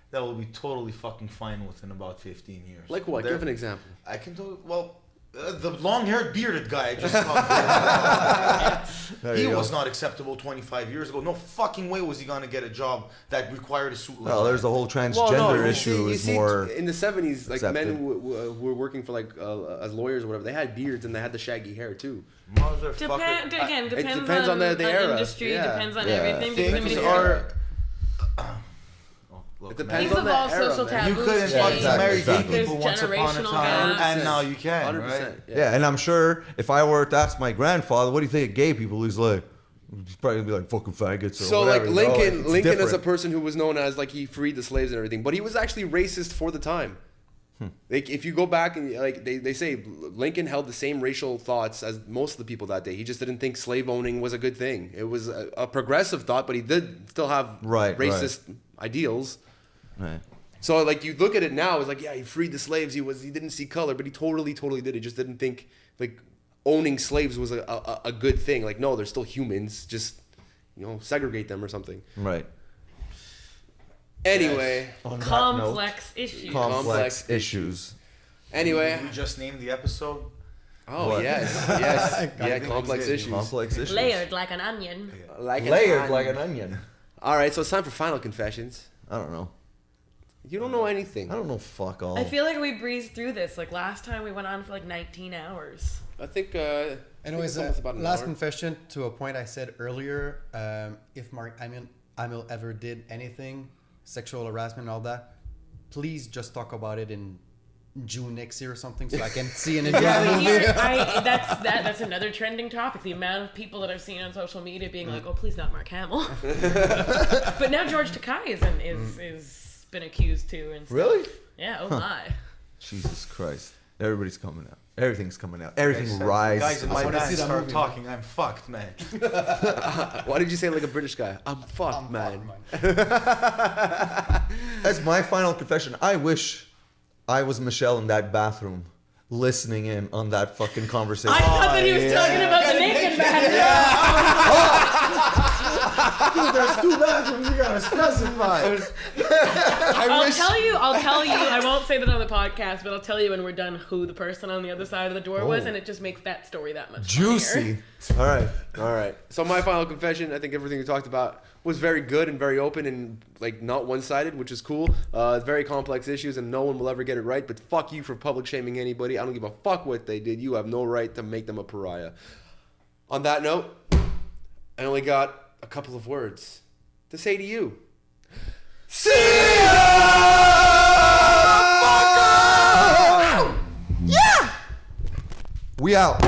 that will be totally fucking fine within about 15 years. Like what? There- Give an example. I can tell. Well, the long-haired bearded guy I just There he you go. was not acceptable 25 years ago. No fucking way was he gonna get a job that required a suit. Like Well, that. there's the whole transgender issue is more. in the 70s, like accepted. men who were working for like as lawyers or whatever, they had beards and they had the shaggy hair too. Motherfucker. Depends on the era. industry, Yeah. depends on Yeah. everything. Because I mean, Things if are. It depends These on the evolve era, social man. You taboos. couldn't Yeah, fucking exactly, marry exactly. gay people There's once upon a generational time, gaps. and now you can, 100%. right? Yeah, and I'm sure if I were to ask my grandfather, what do you think of gay people? He's like, he's probably gonna be like fucking faggots or So whatever. like you know? Lincoln, It's Lincoln is a different. person who was known as like he freed the slaves and everything, but he was actually racist for the time. Like if you go back and like they say Lincoln held the same racial thoughts as most of the people that day. He just didn't think slave owning was a good thing. It was a progressive thought, but he did still have racist ideals. Right. So like you look at it now, it's like yeah, he freed the slaves. He didn't see color, but he totally did. He just didn't think like owning slaves was a good thing. Like no, they're still humans. Just segregate them or something. Right. Anyway, On that Complex issues. note, complex issues. anyway. We just named the episode. Oh What? yes, yeah, think complex we did. issues. Complex issues. Layered like an onion. Like Layered like an onion. All right, so it's time for final confessions. I don't know. You don't know anything. I don't know fuck all. I feel like we breezed through this. Like last time we went on for like 19 hours. I think. Anyways, it's almost about an last hour. confession to a point I said earlier. If Emil ever did anything, sexual harassment and all that, please just talk about it in June next year or something, so I can see an enjoyable movie. That's another trending topic. The amount of people that I've seen on social media being like, "Oh, please not Mark Hamill." But now George Takei is been accused too. And stuff. Really? Yeah. Oh my. Jesus Christ. Everybody's coming out. Everything's coming out. Everything Guys, rises. in I my wanna band see that start movie, talking. I'm fucked, man. Why did you say it like a British guy? I'm fucked, man. That's my final confession. I wish I was Michelle in that bathroom listening in on that fucking conversation. I thought that he was talking about the naked man. Dude, there's 2 bathrooms. You gotta specify. I'll tell you. I won't say that on the podcast, but I'll tell you when we're done who the person on the other side of the door was, Oh. and it just makes that story that much Juicy. funnier. All right. So my final confession, I think everything we talked about was very good and very open and like not one-sided, which is cool. Very complex issues, and no one will ever get it right. But fuck you for public shaming anybody. I don't give a fuck what they did. You have no right to make them a pariah. On that note, I only got a couple of words to say to you. See ya! We out.